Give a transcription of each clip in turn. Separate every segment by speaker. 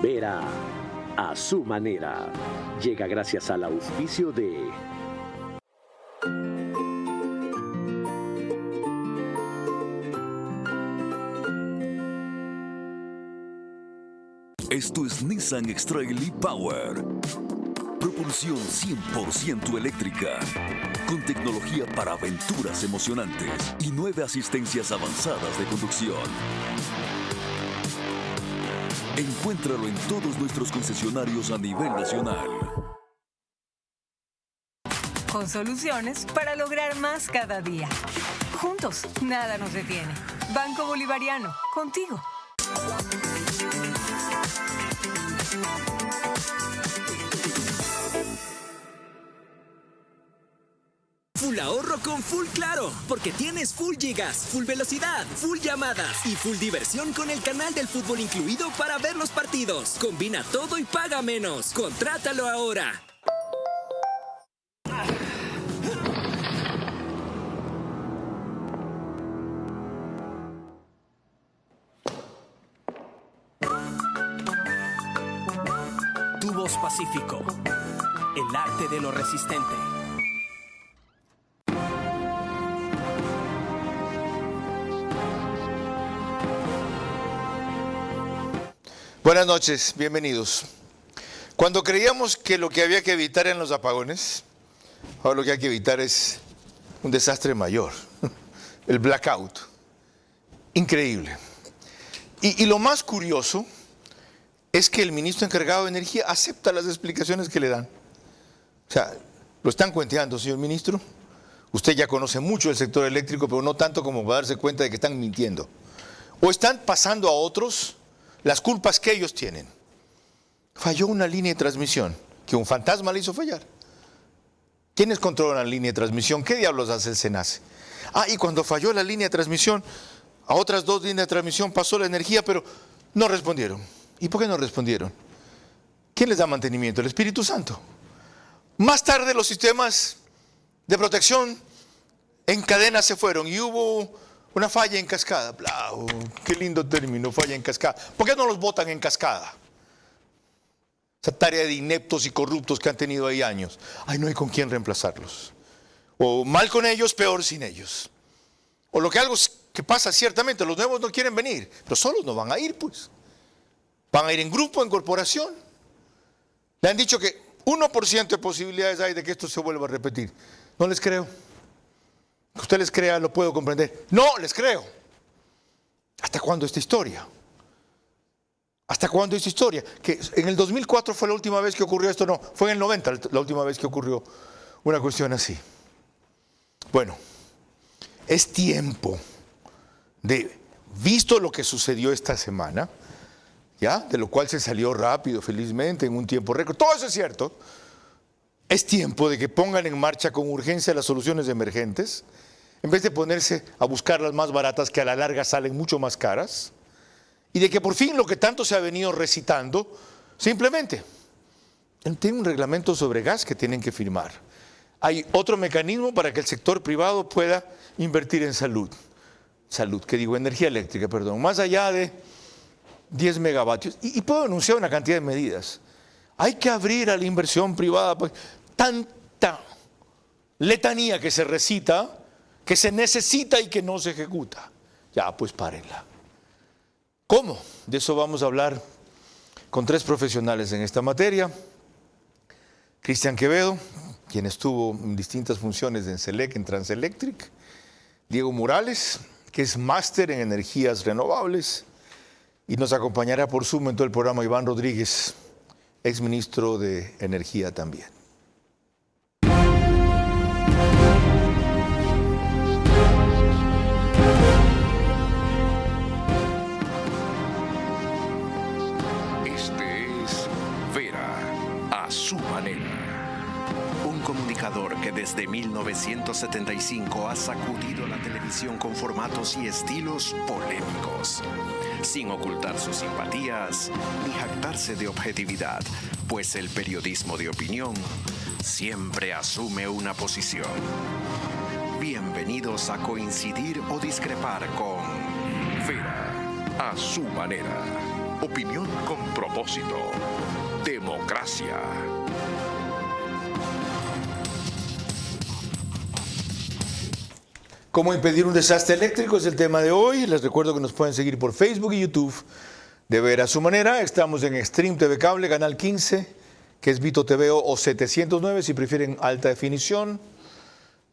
Speaker 1: Vera, a su manera. Llega gracias al auspicio de...
Speaker 2: Esto es Nissan X-Trail e-Power. Propulsión 100% eléctrica, con tecnología para aventuras emocionantes y 9 asistencias avanzadas de conducción. Encuéntralo en todos nuestros concesionarios a nivel nacional.
Speaker 3: Con soluciones para lograr más cada día. Juntos, nada nos detiene. Banco Bolivariano, contigo.
Speaker 4: Full ahorro con Full Claro, porque tienes full gigas, full velocidad, full llamadas y full diversión con el canal del fútbol incluido para ver los partidos. Combina todo y paga menos. Contrátalo ahora. Tubos Pacífico, el arte de lo resistente.
Speaker 5: Buenas noches, bienvenidos. Cuando creíamos que lo que había que evitar eran los apagones, ahora lo que hay que evitar es un desastre mayor, el blackout. Increíble. Y lo más curioso es que el ministro encargado de Energía acepta las explicaciones que le dan. O sea, lo están cuenteando, señor ministro. Usted ya conoce mucho el sector eléctrico, pero no tanto como para darse cuenta de que están mintiendo. O están pasando a otros las culpas que ellos tienen. Falló una línea de transmisión, que un fantasma le hizo fallar. ¿Quiénes controlan la línea de transmisión? ¿Qué diablos hace el SENACE? Y cuando falló la línea de transmisión, a otras 2 líneas de transmisión pasó la energía, pero no respondieron. ¿Y por qué no respondieron? ¿Quién les da mantenimiento? El Espíritu Santo. Más tarde los sistemas de protección en cadena se fueron y hubo una falla en cascada. Blau, qué lindo término, falla en cascada. ¿Por qué no los botan en cascada? Esa tarea de ineptos y corruptos que han tenido ahí años. No hay con quién reemplazarlos. O mal con ellos, peor sin ellos. O lo que algo que pasa ciertamente, los nuevos no quieren venir, pero solos no van a ir, pues. Van a ir en grupo, en corporación. Le han dicho que 1% de posibilidades hay de que esto se vuelva a repetir. No les creo. Que usted les crea, lo puedo comprender. No les creo. ¿Hasta cuándo esta historia? ¿Hasta cuándo esta historia? Que en el 2004 fue la última vez que ocurrió esto. No, fue en el 90 la última vez que ocurrió una cuestión así. Bueno, es tiempo de, visto lo que sucedió esta semana, ¿ya? De lo cual se salió rápido, felizmente, en un tiempo récord. Todo eso es cierto. Es tiempo de que pongan en marcha con urgencia las soluciones emergentes, en vez de ponerse a buscar las más baratas que a la larga salen mucho más caras, y de que por fin lo que tanto se ha venido recitando, simplemente, tiene un reglamento sobre gas que tienen que firmar. Hay otro mecanismo para que el sector privado pueda invertir en energía eléctrica, perdón, más allá de 10 megavatios. Y puedo anunciar una cantidad de medidas. Hay que abrir a la inversión privada, pues, tanta letanía que se recita, que se necesita y que no se ejecuta. Ya, pues párenla. ¿Cómo? De eso vamos a hablar con 3 profesionales en esta materia. Cristian Quevedo, quien estuvo en distintas funciones en SELEC, en Transelectric. Diego Morales, que es máster en energías renovables. Y nos acompañará por Zoom en todo el programa Iván Rodríguez, exministro de Energía también.
Speaker 2: Este es Vera, a su manera.
Speaker 6: Un comunicador que desde 1975 ha sacudido la televisión con formatos y estilos polémicos, sin ocultar sus simpatías ni jactarse de objetividad, pues el periodismo de opinión siempre asume una posición. Bienvenidos a coincidir o discrepar con
Speaker 2: Vera, a su manera.
Speaker 6: Opinión con propósito. Democracia.
Speaker 5: ¿Cómo impedir un desastre eléctrico? Es el tema de hoy. Les recuerdo que nos pueden seguir por Facebook y YouTube de ver a su manera. Estamos en Extreme TV Cable, canal 15, que es Vito TV o 709, si prefieren alta definición.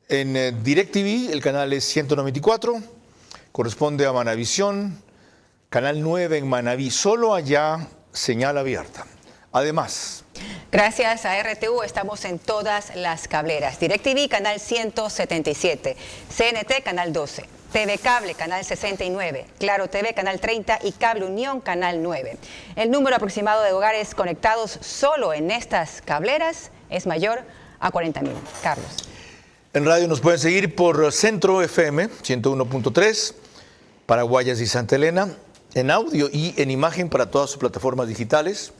Speaker 5: En DirecTV, el canal es 194, corresponde a Manavisión, canal 9 en Manaví, solo allá señal abierta. Además,
Speaker 7: gracias a RTU estamos en todas las cableras. DirecTV, canal 177, CNT, canal 12, TV Cable, canal 69, Claro TV, canal 30 y Cable Unión, canal 9. El número aproximado de hogares conectados solo en estas cableras es mayor a 40.000. Carlos.
Speaker 5: en radio nos pueden seguir por Centro FM 101.3, Paraguayas y Santa Elena, en audio y en imagen para todas sus plataformas digitales.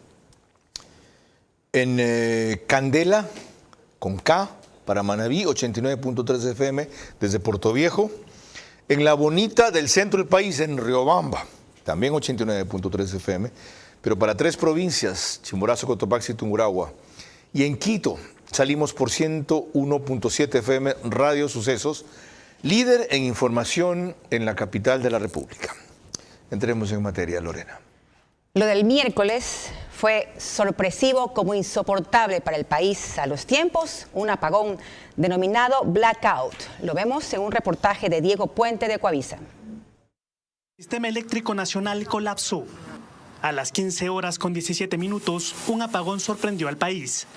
Speaker 5: En Candela, con K, para Manaví, 89.3 FM, desde Puerto Viejo. En La Bonita del centro del país, en Riobamba, también 89.3 FM, pero para 3 provincias, Chimborazo, Cotopaxi y Tungurahua. Y en Quito, salimos por 101.7 FM, Radio Sucesos, líder en información en la capital de la República. Entremos en materia, Lorena.
Speaker 7: Lo del miércoles fue sorpresivo como insoportable para el país a los tiempos, un apagón denominado blackout. Lo vemos en un reportaje de Diego Puente de Coavisa.
Speaker 8: El sistema eléctrico nacional colapsó. A las 15 horas con 17 minutos, un apagón sorprendió al país.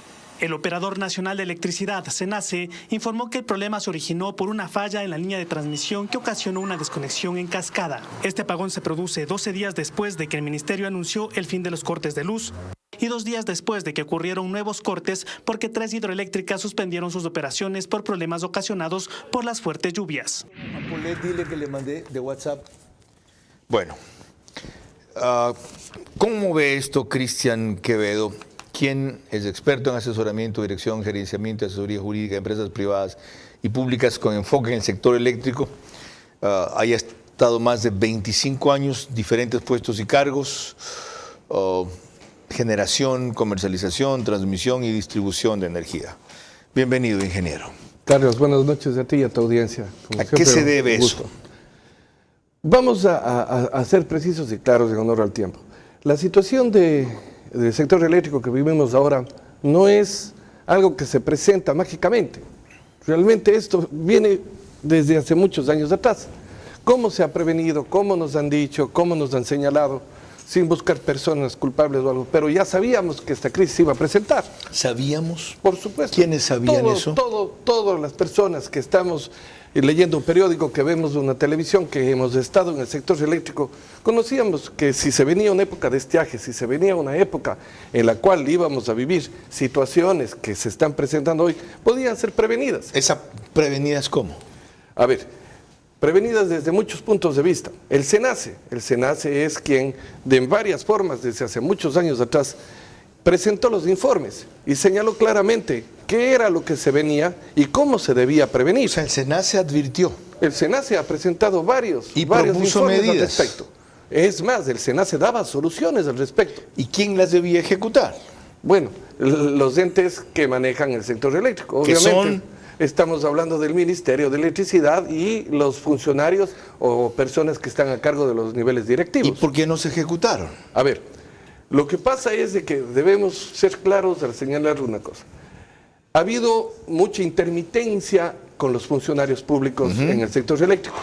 Speaker 8: El Operador Nacional de Electricidad, SENACE, informó que el problema se originó por una falla en la línea de transmisión que ocasionó una desconexión en cascada. Este apagón se produce 12 días después de que el ministerio anunció el fin de los cortes de luz y 2 días después de que ocurrieron nuevos cortes porque 3 hidroeléctricas suspendieron sus operaciones por problemas ocasionados por las fuertes lluvias.
Speaker 5: A Polet, dile que le mandé de WhatsApp. Bueno, ¿cómo ve esto Cristian Quevedo? Quien es experto en asesoramiento, dirección, gerenciamiento y asesoría jurídica de empresas privadas y públicas con enfoque en el sector eléctrico. Haya estado más de 25 años, diferentes puestos y cargos, generación, comercialización, transmisión y distribución de energía. Bienvenido, ingeniero.
Speaker 9: Carlos, buenas noches a ti y a tu audiencia.
Speaker 5: ¿A qué se debe eso?
Speaker 9: Vamos a ser precisos y claros en honor al tiempo. La situación del sector eléctrico que vivimos ahora no es algo que se presenta mágicamente. Realmente esto viene desde hace muchos años atrás. ¿Cómo se ha prevenido? ¿Cómo nos han dicho? ¿Cómo nos han señalado? Sin buscar personas culpables o algo. Pero ya sabíamos que esta crisis se iba a presentar.
Speaker 5: ¿Sabíamos?
Speaker 9: Por supuesto.
Speaker 5: ¿Quiénes sabían eso?
Speaker 9: Todas las personas que estamos leyendo un periódico, que vemos una televisión, que hemos estado en el sector eléctrico, conocíamos que si se venía una época de estiaje, si se venía una época en la cual íbamos a vivir situaciones que se están presentando hoy, podían ser prevenidas.
Speaker 5: ¿Esas prevenidas cómo?
Speaker 9: A ver, prevenidas desde muchos puntos de vista. El SENACE es quien, de varias formas, desde hace muchos años atrás, presentó los informes y señaló claramente qué era lo que se venía y cómo se debía prevenir.
Speaker 5: O sea, el SENACE advirtió.
Speaker 9: El SENACE ha presentado varios
Speaker 5: propuso
Speaker 9: informes
Speaker 5: medidas
Speaker 9: al respecto. Es más, el SENACE daba soluciones al respecto.
Speaker 5: ¿Y quién las debía ejecutar?
Speaker 9: Bueno, los entes que manejan el sector eléctrico. Obviamente,
Speaker 5: son?
Speaker 9: Estamos hablando del Ministerio de Electricidad y los funcionarios o personas que están a cargo de los niveles directivos.
Speaker 5: ¿Y por qué no se ejecutaron?
Speaker 9: A ver, lo que pasa es de que debemos ser claros al señalar una cosa. Ha habido mucha intermitencia con los funcionarios públicos en el sector eléctrico.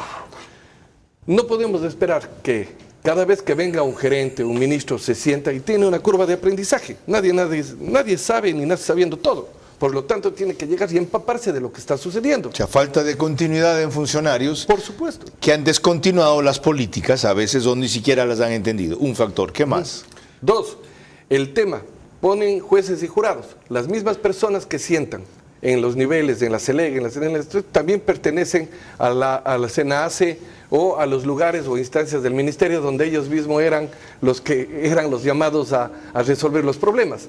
Speaker 9: No podemos esperar que cada vez que venga un gerente, un ministro, se sienta y tiene una curva de aprendizaje. Nadie sabe ni nace sabiendo todo. Por lo tanto, tiene que llegar y empaparse de lo que está sucediendo.
Speaker 5: O sea, falta de continuidad en funcionarios.
Speaker 9: Por supuesto.
Speaker 5: Que han descontinuado las políticas, a veces o ni siquiera las han entendido. Un factor. ¿Qué más?
Speaker 9: 2, el tema. Ponen jueces y jurados. Las mismas personas que sientan en los niveles, en la CELEG, en la CENEL, también pertenecen a la SENACE o a los lugares o instancias del ministerio donde ellos mismos eran los llamados a resolver los problemas.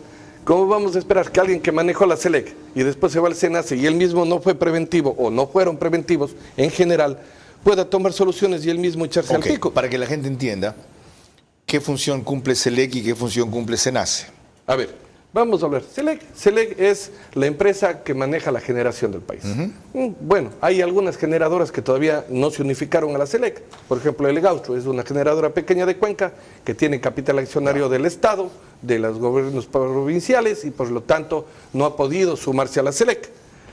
Speaker 9: ¿Cómo vamos a esperar que alguien que manejó la CELEG y después se va al SENACE y él mismo no fue preventivo o no fueron preventivos en general, pueda tomar soluciones y él mismo echarse al pico?
Speaker 5: Para que la gente entienda, qué función cumple SELEC y qué función cumple SENACE.
Speaker 9: A ver, vamos a hablar. SELEC es la empresa que maneja la generación del país. Bueno, hay algunas generadoras que todavía no se unificaron a la SELEC. Por ejemplo, el Gaucho es una generadora pequeña de Cuenca que tiene capital accionario del Estado, de los gobiernos provinciales y por lo tanto no ha podido sumarse a la SELEC.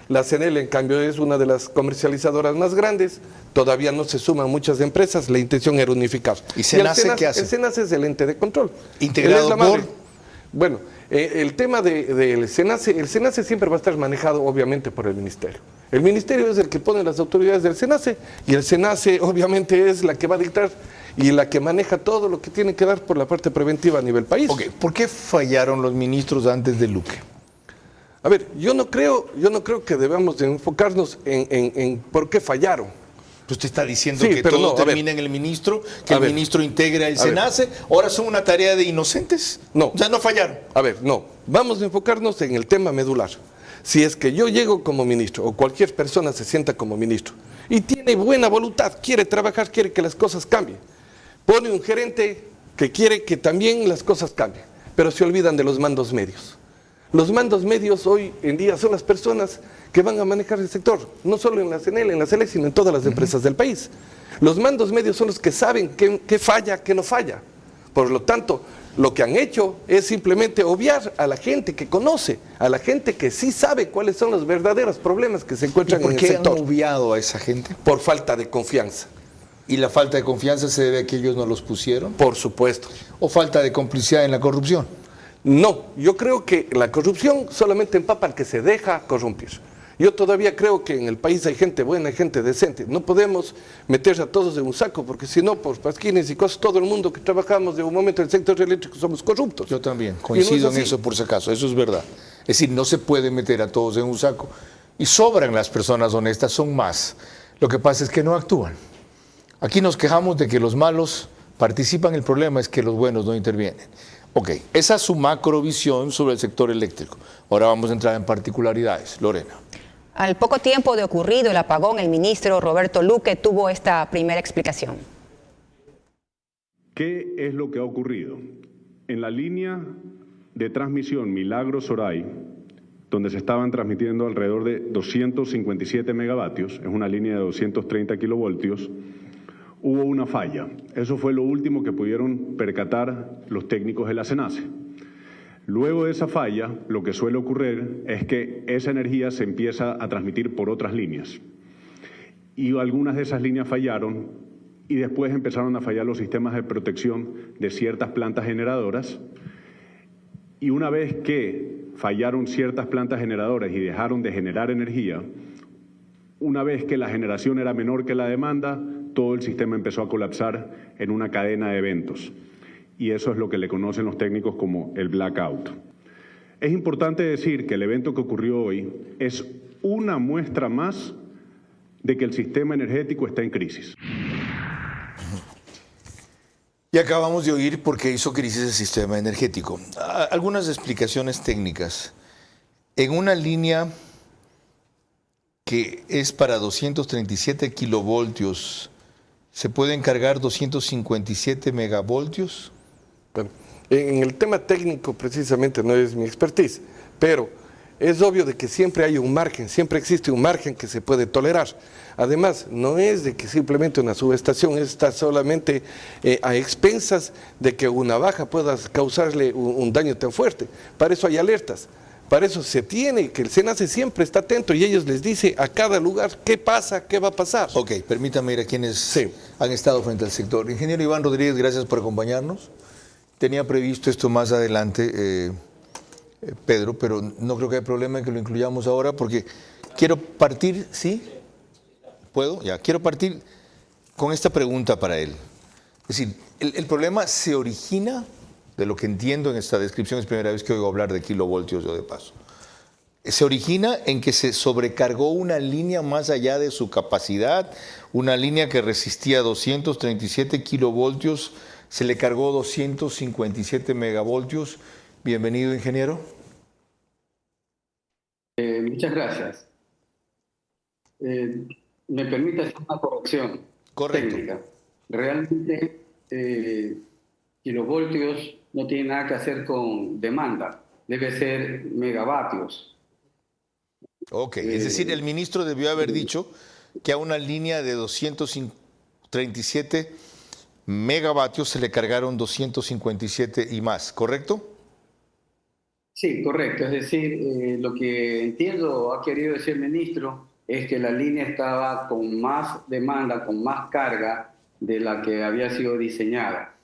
Speaker 9: La CNL, en cambio, es una de las comercializadoras más grandes. Todavía no se suman muchas empresas. La intención era unificar.
Speaker 5: ¿Y SENACE qué hace?
Speaker 9: El SENACE es el ente de control.
Speaker 5: ¿Integrado por?
Speaker 9: Bueno, el tema del SENACE, el SENACE siempre va a estar manejado obviamente por el Ministerio. El Ministerio es el que pone las autoridades del SENACE y el SENACE obviamente es la que va a dictar y la que maneja todo lo que tiene que dar por la parte preventiva a nivel país.
Speaker 5: Ok, ¿por qué fallaron los ministros antes de Luque?
Speaker 9: A ver, yo no creo que debamos de enfocarnos en por qué fallaron.
Speaker 5: Usted está diciendo
Speaker 9: Sí,
Speaker 5: que
Speaker 9: pero
Speaker 5: todo
Speaker 9: no,
Speaker 5: termina en el ministro, que
Speaker 9: A
Speaker 5: el
Speaker 9: ver.
Speaker 5: ministro integra el
Speaker 9: A ver.
Speaker 5: SENACE. Ahora son una tarea de inocentes.
Speaker 9: No.
Speaker 5: O sea, no fallaron.
Speaker 9: A ver, no, vamos a enfocarnos en el tema medular. Si es que yo llego como ministro o cualquier persona se sienta como ministro y tiene buena voluntad, quiere trabajar, quiere que las cosas cambien, pone un gerente que quiere que también las cosas cambien, pero se olvidan de los mandos medios. Los mandos medios hoy en día son las personas que van a manejar el sector, no solo en la CNL, en la SELEC, sino en todas las empresas del país. Los mandos medios son los que saben qué falla, qué no falla. Por lo tanto, lo que han hecho es simplemente obviar a la gente que conoce, a la gente que sí sabe cuáles son los verdaderos problemas que se encuentran en el sector.
Speaker 5: ¿Por qué han obviado a esa gente?
Speaker 9: Por falta de confianza.
Speaker 5: ¿Y la falta de confianza se debe a que ellos no los pusieron?
Speaker 9: Por supuesto.
Speaker 5: ¿O falta de complicidad en la corrupción?
Speaker 9: No, yo creo que la corrupción solamente empapa al que se deja corrompir. Yo todavía creo que en el país hay gente buena, hay gente decente. No podemos meter a todos en un saco, porque si no, por pasquines y cosas, todo el mundo que trabajamos de un momento en el sector eléctrico somos corruptos.
Speaker 5: Yo también, coincido en eso por si acaso, eso es verdad. Es decir, no se puede meter a todos en un saco. Y sobran las personas honestas, son más. Lo que pasa es que no actúan. Aquí nos quejamos de que los malos participan, el problema es que los buenos no intervienen. Ok, esa es su macrovisión sobre el sector eléctrico. Ahora vamos a entrar en particularidades. Lorena.
Speaker 7: Al poco tiempo de ocurrido el apagón, el ministro Roberto Luque tuvo esta primera explicación.
Speaker 10: ¿Qué es lo que ha ocurrido? En la línea de transmisión Milagro-Soray, donde se estaban transmitiendo alrededor de 257 megavatios, es una línea de 230 kilovoltios, hubo una falla. Eso fue lo último que pudieron percatar los técnicos de la SENACE. Luego de esa falla, lo que suele ocurrir es que esa energía se empieza a transmitir por otras líneas. Y algunas de esas líneas fallaron y después empezaron a fallar los sistemas de protección de ciertas plantas generadoras. Y una vez que fallaron ciertas plantas generadoras y dejaron de generar energía, una vez que la generación era menor que la demanda, todo el sistema empezó a colapsar en una cadena de eventos. Y eso es lo que le conocen los técnicos como el blackout. Es importante decir que el evento que ocurrió hoy es una muestra más de que el sistema energético está en crisis.
Speaker 5: Y acabamos de oír por qué hizo crisis el sistema energético. Algunas explicaciones técnicas. En una línea que es para 237 kilovoltios, ¿se pueden cargar 257 megavoltios?
Speaker 9: Bueno, en el tema técnico precisamente no es mi expertise, pero es obvio de que siempre hay un margen, siempre existe un margen que se puede tolerar. Además, no es de que simplemente una subestación está solamente a expensas de que una baja pueda causarle un daño tan fuerte. Para eso hay alertas. Para eso se tiene, que el SENACE siempre está atento y ellos les dice a cada lugar qué pasa, qué va a pasar.
Speaker 5: Ok, permítame ir a quienes han estado frente al sector. Ingeniero Iván Rodríguez, gracias por acompañarnos. Tenía previsto esto más adelante, Pedro, pero no creo que haya problema en que lo incluyamos ahora porque quiero partir, ¿sí? ¿Puedo? Ya, quiero partir con esta pregunta para él. Es decir, el problema se origina, de lo que entiendo en esta descripción, es la primera vez que oigo hablar de kilovoltios yo de paso. Se origina en que se sobrecargó una línea más allá de su capacidad, una línea que resistía 237 kilovoltios, se le cargó 257 megavoltios. Bienvenido, ingeniero.
Speaker 11: Muchas gracias. Me permite hacer una corrección técnica. Realmente kilovoltios no tiene nada que hacer con demanda, debe ser megavatios.
Speaker 5: Ok, es decir, el ministro debió haber dicho que a una línea de 237 megavatios se le cargaron 257 y más, ¿correcto?
Speaker 11: Sí, correcto. Es decir, lo que entiendo ha querido decir el ministro es que la línea estaba con más demanda, con más carga de la que había sido diseñada.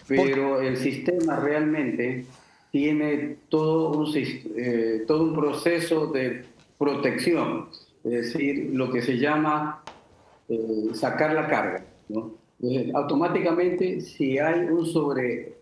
Speaker 11: Pero el sistema realmente tiene todo un proceso de protección, es decir, lo que se llama sacar la carga, ¿no? Automáticamente, si hay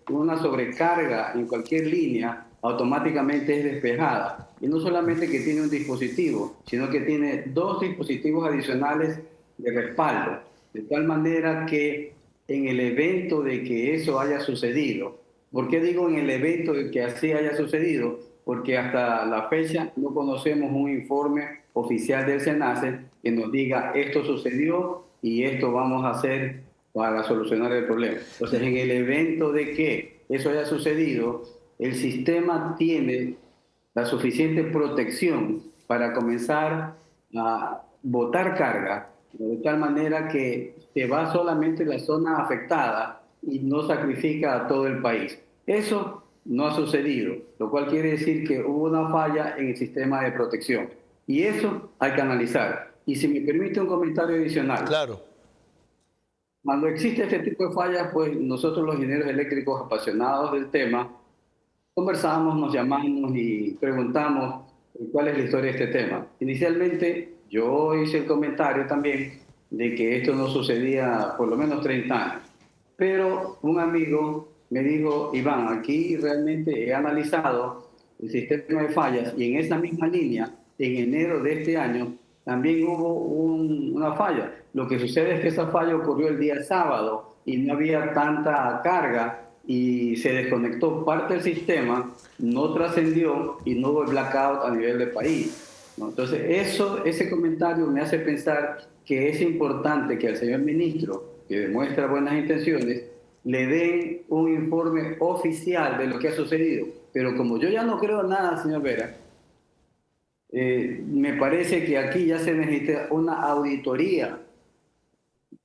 Speaker 11: una sobrecarga en cualquier línea, automáticamente es despejada. Y no solamente que tiene un dispositivo, sino que tiene 2 dispositivos adicionales de respaldo, de tal manera que en el evento de que eso haya sucedido, ¿por qué digo en el evento de que así haya sucedido? Porque hasta la fecha no conocemos un informe oficial del SENACE que nos diga esto sucedió y esto vamos a hacer para solucionar el problema. Entonces, en el evento de que eso haya sucedido, el sistema tiene la suficiente protección para comenzar a botar carga, de tal manera que se va solamente la zona afectada y no sacrifica a todo el país. Eso no ha sucedido, lo cual quiere decir que hubo una falla en el sistema de protección. Y eso hay que analizar. Y si me permite un comentario adicional.
Speaker 5: Claro.
Speaker 11: Cuando existe este tipo de fallas, pues nosotros los ingenieros eléctricos apasionados del tema, conversamos, nos llamamos y preguntamos cuál es la historia de este tema. Inicialmente yo hice el comentario también de que esto no sucedía por lo menos 30 años. Pero un amigo me dijo, Iván, aquí realmente he analizado el sistema de fallas y en esa misma línea, en enero de este año, también hubo una falla. Lo que sucede es que esa falla ocurrió el día sábado y no había tanta carga y se desconectó parte del sistema, no trascendió y no hubo el blackout a nivel del país, ¿no? Entonces, ese comentario me hace pensar que es importante que al señor ministro, que demuestra buenas intenciones, le den un informe oficial de lo que ha sucedido. Pero como yo ya no creo nada, señor Vera, me parece que aquí ya se necesita una auditoría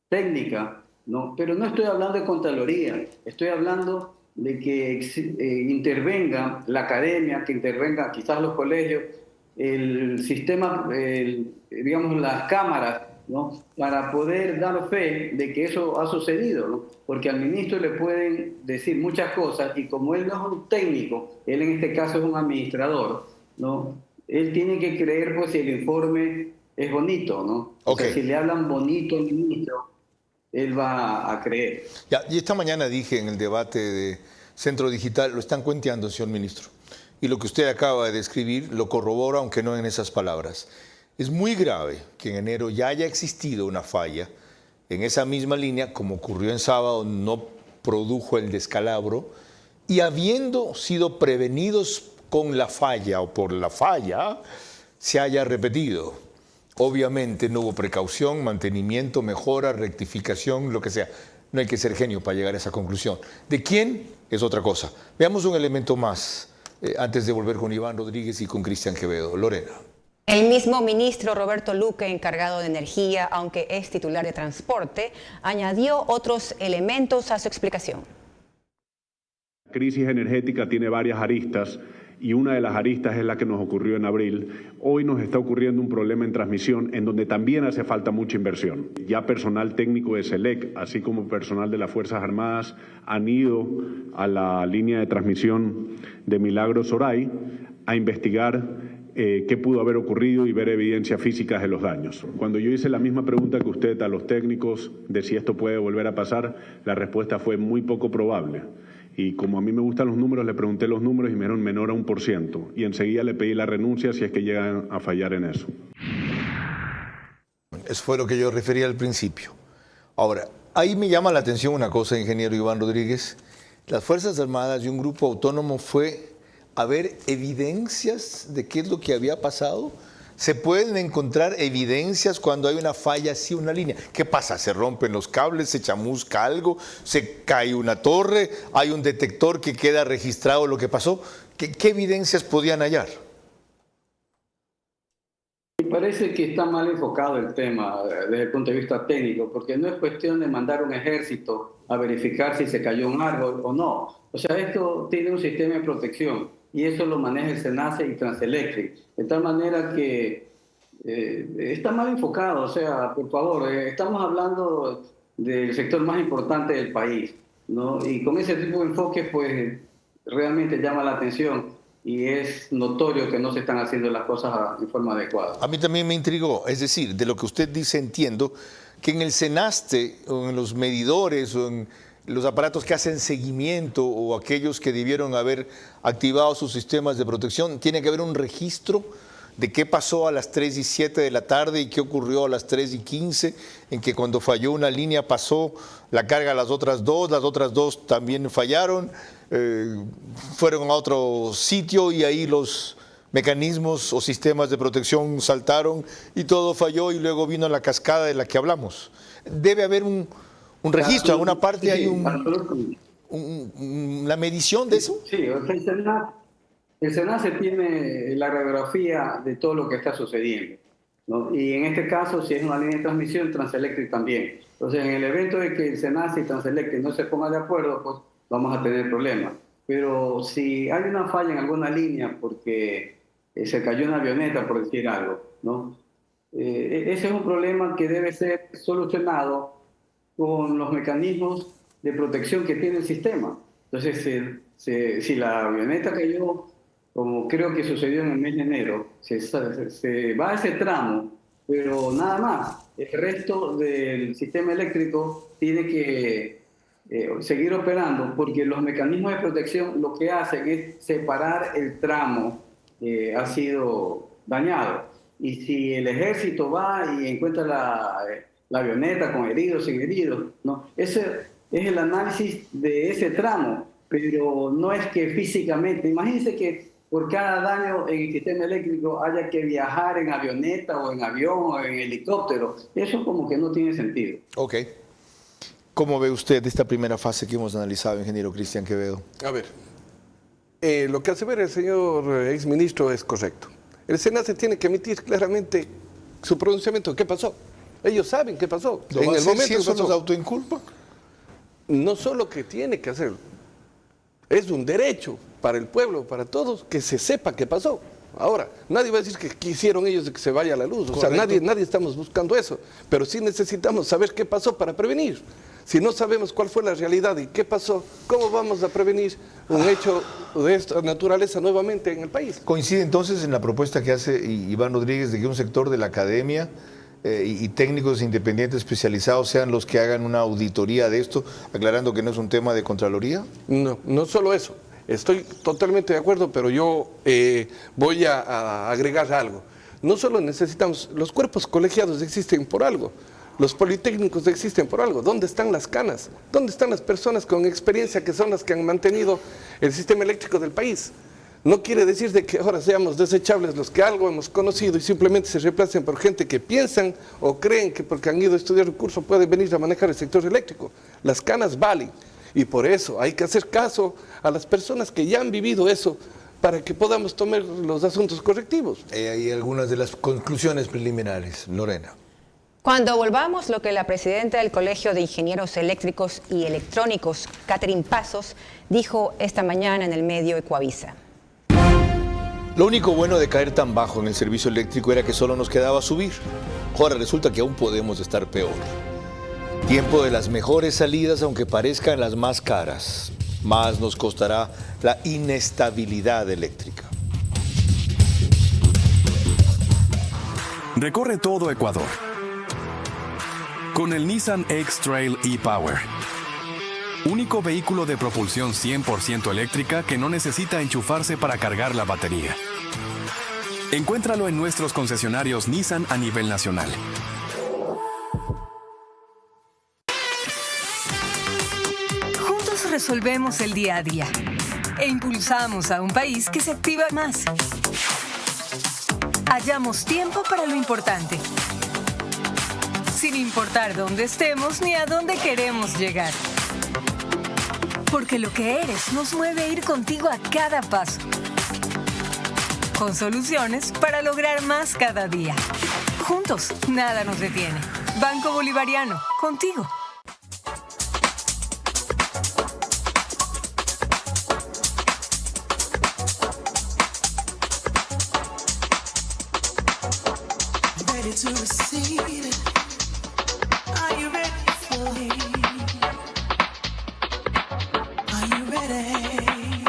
Speaker 11: técnica, ¿no? Pero no estoy hablando de Contraloría, estoy hablando de que intervenga la academia, que intervenga quizás los colegios, el sistema, digamos las cámaras, ¿no? Para poder dar fe de que eso ha sucedido, ¿no? Porque al ministro le pueden decir muchas cosas y como él no es un técnico, él en este caso es un administrador, ¿no? Él tiene que creer pues si el informe es bonito, ¿no? Okay. O sea, si le hablan bonito al ministro, él va a creer.
Speaker 5: Ya, y esta mañana dije en el debate de Centro Digital, lo están cuenteando, señor ministro. Y lo que usted acaba de describir lo corrobora, aunque no en esas palabras. Es muy grave que en enero ya haya existido una falla en esa misma línea, como ocurrió en sábado, no produjo el descalabro, y habiendo sido prevenidos con la falla o por la falla, se haya repetido. Obviamente no hubo precaución, mantenimiento, mejora, rectificación, lo que sea. No hay que ser genio para llegar a esa conclusión. ¿De quién? Es otra cosa. Veamos un elemento más antes de volver con Iván Rodríguez y con Cristian Quevedo. Lorena.
Speaker 7: El mismo ministro Roberto Luque, encargado de energía, aunque es titular de transporte, añadió otros elementos a su explicación.
Speaker 10: La crisis energética tiene varias aristas y una de las aristas es la que nos ocurrió en abril. Hoy nos está ocurriendo un problema en transmisión en donde también hace falta mucha inversión. Ya personal técnico de SELEC, así como personal de las Fuerzas Armadas, han ido a la línea de transmisión de Milagros Oray a investigar qué pudo haber ocurrido y ver evidencias físicas de los daños. Cuando yo hice la misma pregunta que usted a los técnicos de si esto puede volver a pasar, la respuesta fue muy poco probable. Y como a mí me gustan los números, le pregunté los números y me dieron menor a 1%. Y enseguida le pedí la renuncia si es que llegan a fallar en eso.
Speaker 5: Eso fue lo que yo refería al principio. Ahora, ahí me llama la atención una cosa, ingeniero Iván Rodríguez. Las Fuerzas Armadas y un grupo autónomo fue a ver evidencias de qué es lo que había pasado. ¿Se pueden encontrar evidencias cuando hay una falla así, una línea? ¿Qué pasa? ¿Se rompen los cables? ¿Se chamusca algo? ¿Se cae una torre? ¿Hay un detector que queda registrado lo que pasó? ¿Qué evidencias podían hallar?
Speaker 11: Me parece que está mal enfocado el tema desde el punto de vista técnico, porque no es cuestión de mandar un ejército a verificar si se cayó un árbol o no. O sea, esto tiene un sistema de protección y eso lo maneja el SENACE y Transelectric. De tal manera que está mal enfocado. O sea, por favor, estamos hablando del sector más importante del país, ¿no? Y con ese tipo de enfoque, pues, realmente llama la atención. Y es notorio que no se están haciendo las cosas en forma adecuada.
Speaker 5: A mí también me intrigó, es decir, de lo que usted dice entiendo que en el Cenaste, o en los medidores, o en los aparatos que hacen seguimiento, o aquellos que debieron haber activado sus sistemas de protección, tiene que haber un registro de qué pasó a las 3:07 de la tarde y qué ocurrió a las 3:15, en que cuando falló una línea pasó la carga a las otras dos también fallaron, fueron a otro sitio y ahí los mecanismos o sistemas de protección saltaron y todo falló y luego vino la cascada de la que hablamos. Debe haber un registro, en alguna parte sí, hay la medición de eso.
Speaker 11: Sí, el SENACE tiene la radiografía de todo lo que está sucediendo, ¿no? Y en este caso, si es una línea de transmisión, Transelectric también. Entonces, en el evento de que el SENACE y Transelectric no se pongan de acuerdo, pues vamos a tener problemas. Pero si hay una falla en alguna línea porque se cayó una avioneta, por decir algo, ¿no? Ese es un problema que debe ser solucionado con los mecanismos de protección que tiene el sistema. Entonces, si la avioneta cayó, como creo que sucedió en el mes de enero, se va a ese tramo, pero nada más. El resto del sistema eléctrico tiene que seguir operando, porque los mecanismos de protección lo que hacen es separar el tramo que ha sido dañado. Y si el ejército va y encuentra la avioneta con heridos, sin heridos, ¿no? Ese es el análisis de ese tramo, pero no es que físicamente. Imagínense que por cada daño en el sistema eléctrico haya que viajar en avioneta o en avión o en helicóptero. Eso como que no tiene sentido.
Speaker 5: Ok. ¿Cómo ve usted esta primera fase que hemos analizado, ingeniero Cristian Quevedo?
Speaker 9: A ver, lo que hace ver el señor exministro es correcto. El SENACE tiene que emitir claramente su pronunciamiento. ¿Qué pasó? Ellos saben qué pasó.
Speaker 5: ¿Lo en el momento si eso nos autoinculpa?
Speaker 9: No solo que tiene que hacerlo, es un derecho para el pueblo, para todos, que se sepa qué pasó. Ahora, nadie va a decir que quisieron ellos de que se vaya la luz. O sea, nadie estamos buscando eso. Pero sí necesitamos saber qué pasó para prevenir. Si no sabemos cuál fue la realidad y qué pasó, ¿cómo vamos a prevenir un hecho de esta naturaleza nuevamente en el país?
Speaker 5: ¿Coincide entonces en la propuesta que hace Iván Rodríguez de que un sector de la academia y técnicos independientes especializados sean los que hagan una auditoría de esto, aclarando que no es un tema de Contraloría?
Speaker 9: No, no solo eso. Estoy totalmente de acuerdo, pero yo voy a agregar algo. No solo necesitamos, los cuerpos colegiados existen por algo, los politécnicos existen por algo. ¿Dónde están las canas? ¿Dónde están las personas con experiencia que son las que han mantenido el sistema eléctrico del país? No quiere decir de que ahora seamos desechables los que algo hemos conocido y simplemente se reemplacen por gente que piensan o creen que porque han ido a estudiar un curso pueden venir a manejar el sector eléctrico. Las canas valen. Y por eso hay que hacer caso a las personas que ya han vivido eso para que podamos tomar los asuntos correctivos.
Speaker 5: Hay algunas de las conclusiones preliminares. Lorena.
Speaker 7: Cuando volvamos, lo que la presidenta del Colegio de Ingenieros Eléctricos y Electrónicos, Catherine Pasos, dijo esta mañana en el medio Ecuavisa.
Speaker 5: Lo único bueno de caer tan bajo en el servicio eléctrico era que solo nos quedaba subir. Ahora resulta que aún podemos estar peor. Tiempo de las mejores salidas, aunque parezcan las más caras. Más nos costará la inestabilidad eléctrica.
Speaker 12: Recorre todo Ecuador con el Nissan X-Trail e-Power. Único vehículo de propulsión 100% eléctrica que no necesita enchufarse para cargar la batería. Encuéntralo en nuestros concesionarios Nissan a nivel nacional.
Speaker 3: Resolvemos el día a día e impulsamos a un país que se activa más. hallamos tiempo para lo importante, sin importar dónde estemos ni a dónde queremos llegar. Porque lo que eres nos mueve a ir contigo a cada paso, con soluciones para lograr más cada día. Juntos, nada nos detiene. Banco Bolivariano, contigo.
Speaker 13: Ready to receive it. Are you ready for it? Are you ready?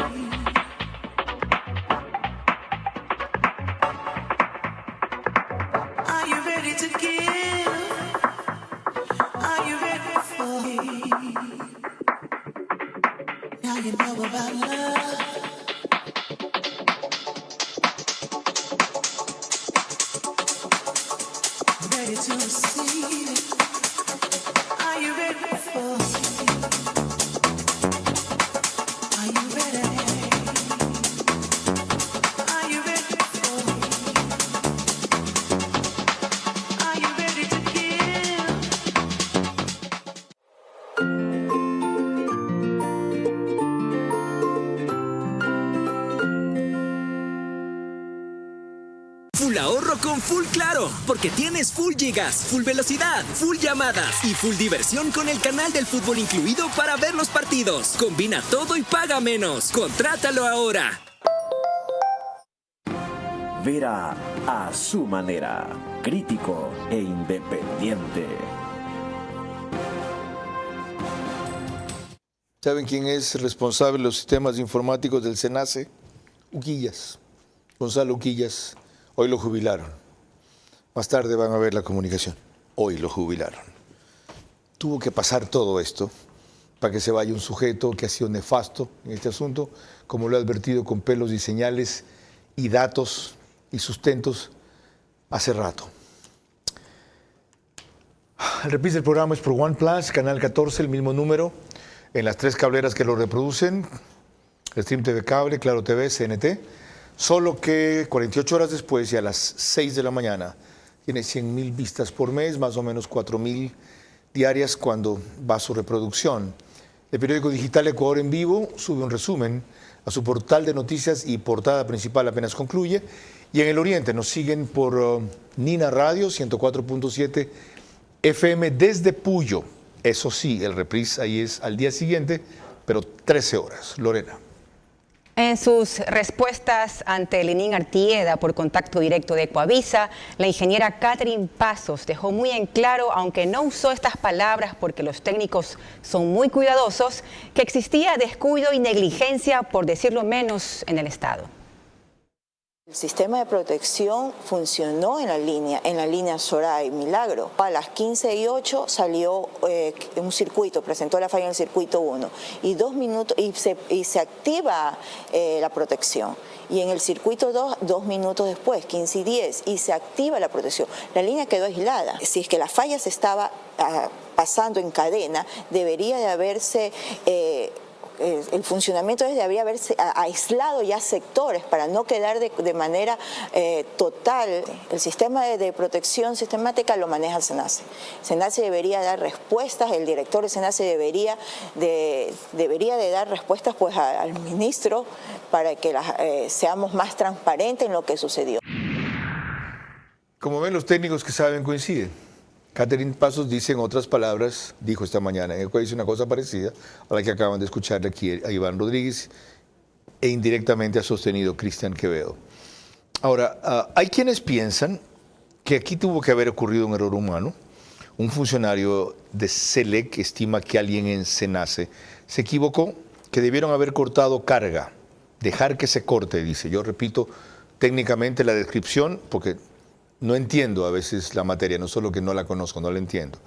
Speaker 13: Are you ready to give? Are you ready for it? Now you know about love. Ready to receive it. Are you ready for it? Are you ready? Are you ready for it? Are you ready to give?
Speaker 4: Full ahorro con Full Claro, porque tienes full gigas, full velocidad, full llamadas y full diversión con el canal del fútbol incluido para ver los partidos. Combina todo y paga menos. Contrátalo ahora.
Speaker 1: Vera a su manera, crítico e independiente.
Speaker 5: ¿Saben quién es responsable de los sistemas informáticos del SENACE? Uquillas, Gonzalo Uquillas. Hoy lo jubilaron. Más tarde van a ver la comunicación. Hoy lo jubilaron. Tuvo que pasar todo esto para que se vaya un sujeto que ha sido nefasto en este asunto, como lo he advertido con pelos y señales y datos y sustentos hace rato. El reprise del programa es por OnePlus, Canal 14, el mismo número, en las 3 cableras que lo reproducen, Stream TV Cable, Claro TV, CNT. Solo que 48 horas después y a las 6 de la mañana tiene 100,000 vistas por mes, más o menos 4,000 diarias cuando va a su reproducción. El periódico digital Ecuador en Vivo sube un resumen a su portal de noticias y portada principal apenas concluye. Y en el Oriente nos siguen por Nina Radio 104.7 FM desde Puyo. Eso sí, el reprise ahí es al día siguiente, pero 13 horas. Lorena.
Speaker 7: En sus respuestas ante Lenín Artieda por contacto directo de Ecuavisa, la ingeniera Catherine Pasos dejó muy en claro, aunque no usó estas palabras porque los técnicos son muy cuidadosos, que existía descuido y negligencia, por decirlo menos, en el Estado.
Speaker 14: El sistema de protección funcionó en la línea Soray Milagro. A las 15:08 salió un circuito, presentó la falla en el circuito 1 y 2 minutos y se activa la protección. Y en el circuito 2, 2 minutos después, 15:10, y se activa la protección. La línea quedó aislada. Si es que la falla se estaba pasando en cadena, debería de haberse... el funcionamiento debería haberse aislado ya sectores para no quedar de manera total. El sistema de protección sistemática lo maneja el SENACE. El SENACE debería dar respuestas, el director del SENACE debería de dar respuestas pues al ministro para que seamos más transparentes en lo que sucedió.
Speaker 5: Como ven, los técnicos que saben coinciden. Catherine Pasos dice en otras palabras, dijo esta mañana en el cual dice una cosa parecida a la que acaban de escucharle aquí a Iván Rodríguez e indirectamente ha sostenido Cristian Quevedo. Ahora, hay quienes piensan que aquí tuvo que haber ocurrido un error humano. Un funcionario de SELEC estima que alguien en SENACE se equivocó, que debieron haber cortado carga, dejar que se corte, dice. Yo repito técnicamente la descripción porque... no entiendo a veces la materia, no solo que no la conozco, no la entiendo.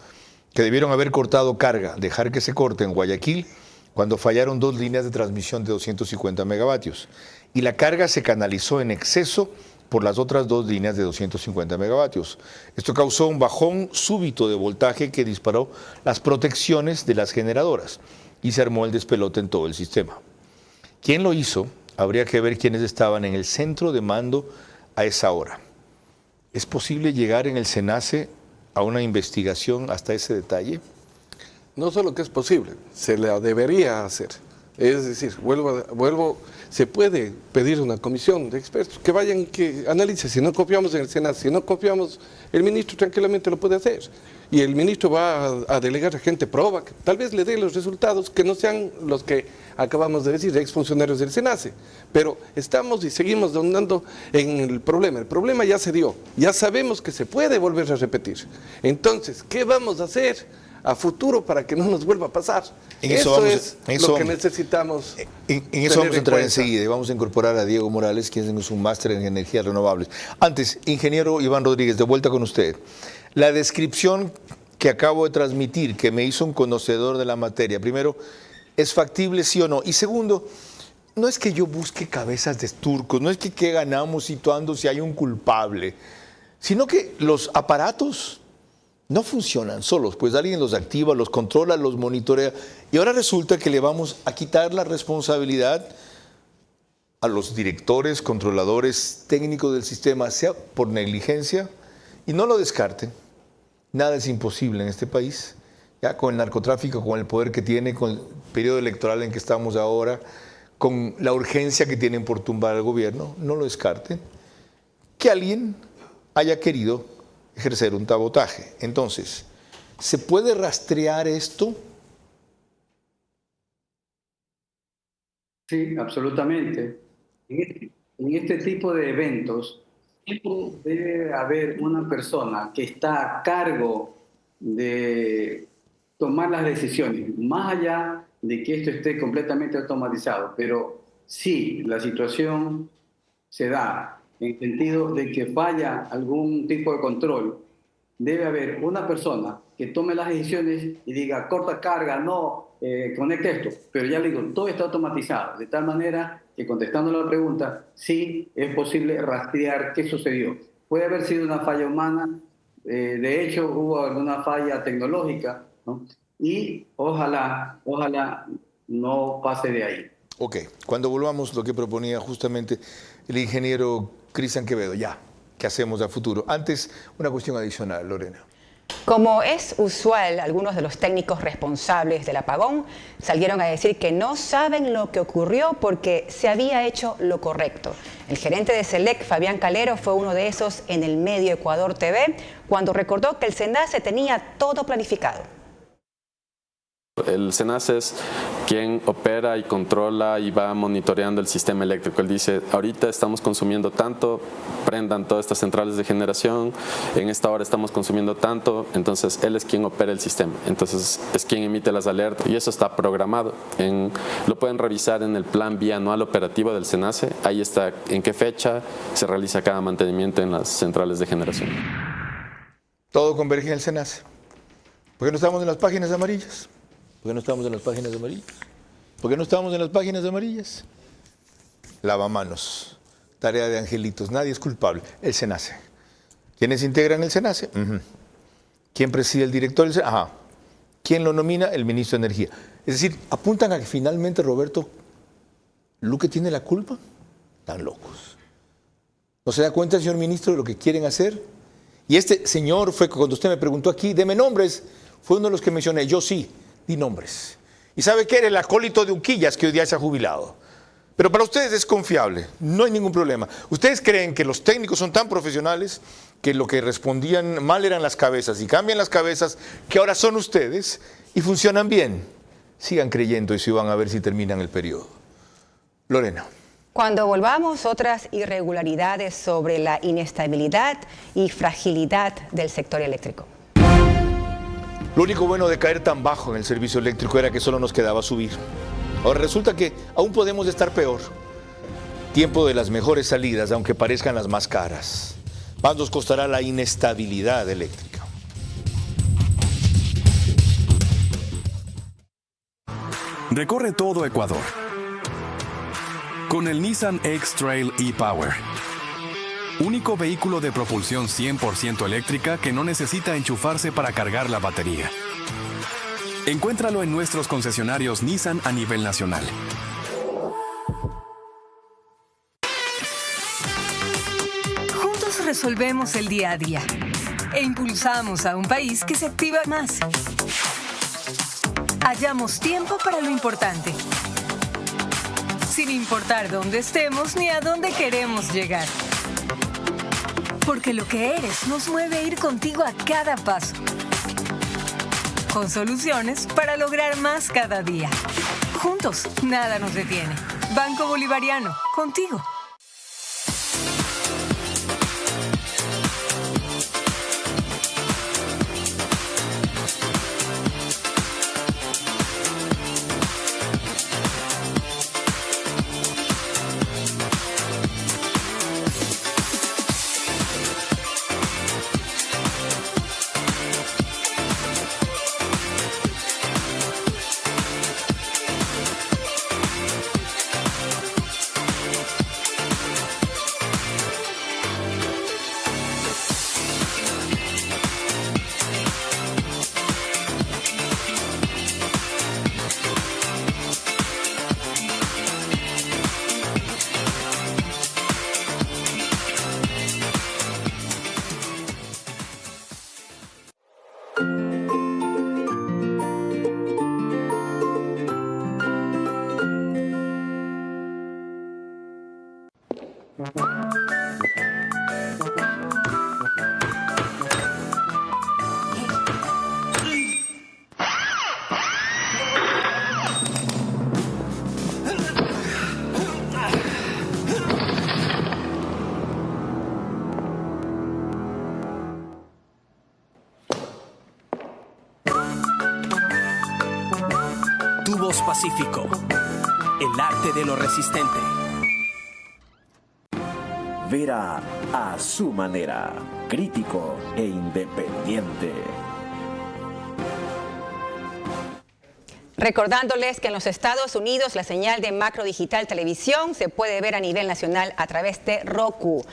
Speaker 5: Que debieron haber cortado carga, dejar que se corte en Guayaquil cuando fallaron 2 líneas de transmisión de 250 megavatios. Y la carga se canalizó en exceso por las otras 2 líneas de 250 megavatios. Esto causó un bajón súbito de voltaje que disparó las protecciones de las generadoras y se armó el despelote en todo el sistema. ¿Quién lo hizo? Habría que ver quiénes estaban en el centro de mando a esa hora. ¿Es posible llegar en el SENACE a una investigación hasta ese detalle?
Speaker 9: No solo que es posible, se la debería hacer. Es decir, se puede pedir una comisión de expertos que vayan y que analicen. Si no confiamos en el SENACE, si no confiamos, el ministro tranquilamente lo puede hacer. Y el ministro va a delegar a gente proba, que tal vez le dé los resultados que no sean los que acabamos de decir, exfuncionarios del SENACE. Pero estamos y seguimos ahondando en el problema. El problema ya se dio, ya sabemos que se puede volver a repetir. Entonces, ¿qué vamos a hacer a futuro para que no nos vuelva a pasar? Eso es lo que necesitamos.
Speaker 5: En eso vamos a entrar enseguida y vamos a incorporar a Diego Morales, quien es un máster en energías renovables. Antes, ingeniero Iván Rodríguez, de vuelta con usted. La descripción que acabo de transmitir, que me hizo un conocedor de la materia, primero, ¿es factible sí o no? Y segundo, no es que yo busque cabezas de turcos, no es que qué ganamos situando si hay un culpable, sino que los aparatos no funcionan solos, pues alguien los activa, los controla, los monitorea, y ahora resulta que le vamos a quitar la responsabilidad a los directores, controladores técnicos del sistema, sea por negligencia, y no lo descarten. Nada es imposible en este país, ya con el narcotráfico, con el poder que tiene, con el periodo electoral en que estamos ahora, con la urgencia que tienen por tumbar al gobierno, no lo descarten, que alguien haya querido ejercer un sabotaje. Entonces, ¿se puede rastrear esto?
Speaker 11: Sí, absolutamente. En este tipo de eventos, siempre debe haber una persona que está a cargo de tomar las decisiones, más allá de que esto esté completamente automatizado. Pero sí, la situación se da en el sentido de que falla algún tipo de control. Debe haber una persona que tome las decisiones y diga, corta carga, no, conecte esto. Pero ya le digo, todo está automatizado, de tal manera que, contestando la pregunta, sí es posible rastrear qué sucedió. Puede haber sido una falla humana, de hecho hubo alguna falla tecnológica, ¿no? Y ojalá no pase de ahí.
Speaker 5: Ok, cuando volvamos, lo que proponía justamente el ingeniero Cristian Quevedo, ya, ¿qué hacemos a futuro? Antes, una cuestión adicional, Lorena.
Speaker 7: Como es usual, algunos de los técnicos responsables del apagón salieron a decir que no saben lo que ocurrió porque se había hecho lo correcto. El gerente de SELEC, Fabián Calero, fue uno de esos en el medio Ecuador TV cuando recordó que el SENACE tenía todo planificado.
Speaker 15: El SENACE es quien opera y controla y va monitoreando el sistema eléctrico. Él dice, ahorita estamos consumiendo tanto, prendan todas estas centrales de generación, en esta hora estamos consumiendo tanto, entonces él es quien opera el sistema, entonces es quien emite las alertas y eso está programado. Lo pueden revisar en el plan bianual operativo del SENACE, ahí está en qué fecha se realiza cada mantenimiento en las centrales de generación.
Speaker 5: Todo converge en el SENACE. ¿Por qué no estamos en las páginas amarillas? ¿Por qué no estamos en las páginas amarillas? ¿Por qué no estamos en las páginas amarillas? Lavamanos, tarea de angelitos, nadie es culpable. El SENACE. ¿Quiénes integran el SENACE? ¿Quién preside el director del SENACE? Ajá. ¿Quién lo nomina? El ministro de Energía. Es decir, apuntan a que finalmente Roberto Luque tiene la culpa. Están locos. ¿No se da cuenta, señor ministro, de lo que quieren hacer? Y este señor fue, cuando usted me preguntó aquí, deme nombres, fue uno de los que mencioné. Yo sí. Di nombres. Y sabe que era el acólito de Uquillas, que hoy día se ha jubilado. Pero para ustedes es confiable, no hay ningún problema. Ustedes creen que los técnicos son tan profesionales que lo que respondían mal eran las cabezas y cambian las cabezas, que ahora son ustedes y funcionan bien. Sigan creyendo y si van a ver si terminan el periodo. Lorena.
Speaker 7: Cuando volvamos, otras irregularidades sobre la inestabilidad y fragilidad del sector eléctrico.
Speaker 5: Lo único bueno de caer tan bajo en el servicio eléctrico era que solo nos quedaba subir. Ahora resulta que aún podemos estar peor. Tiempo de las mejores salidas, aunque parezcan las más caras. Más nos costará la inestabilidad eléctrica.
Speaker 12: Recorre todo Ecuador con el Nissan X-Trail e-Power. Único vehículo de propulsión 100% eléctrica que no necesita enchufarse para cargar la batería. Encuéntralo en nuestros concesionarios Nissan a nivel nacional.
Speaker 3: Juntos resolvemos el día a día e impulsamos a un país que se activa más. Hallamos tiempo para lo importante, sin importar dónde estemos ni a dónde queremos llegar. Porque lo que eres nos mueve a ir contigo a cada paso, con soluciones para lograr más cada día. Juntos, nada nos detiene. Banco Bolivariano, contigo.
Speaker 4: Tubos Pacífico, el arte de lo resistente.
Speaker 1: Vera a su manera, crítico e independiente.
Speaker 7: Recordándoles que en los Estados Unidos la señal de Macro Digital Televisión se puede ver a nivel nacional a través de Roku.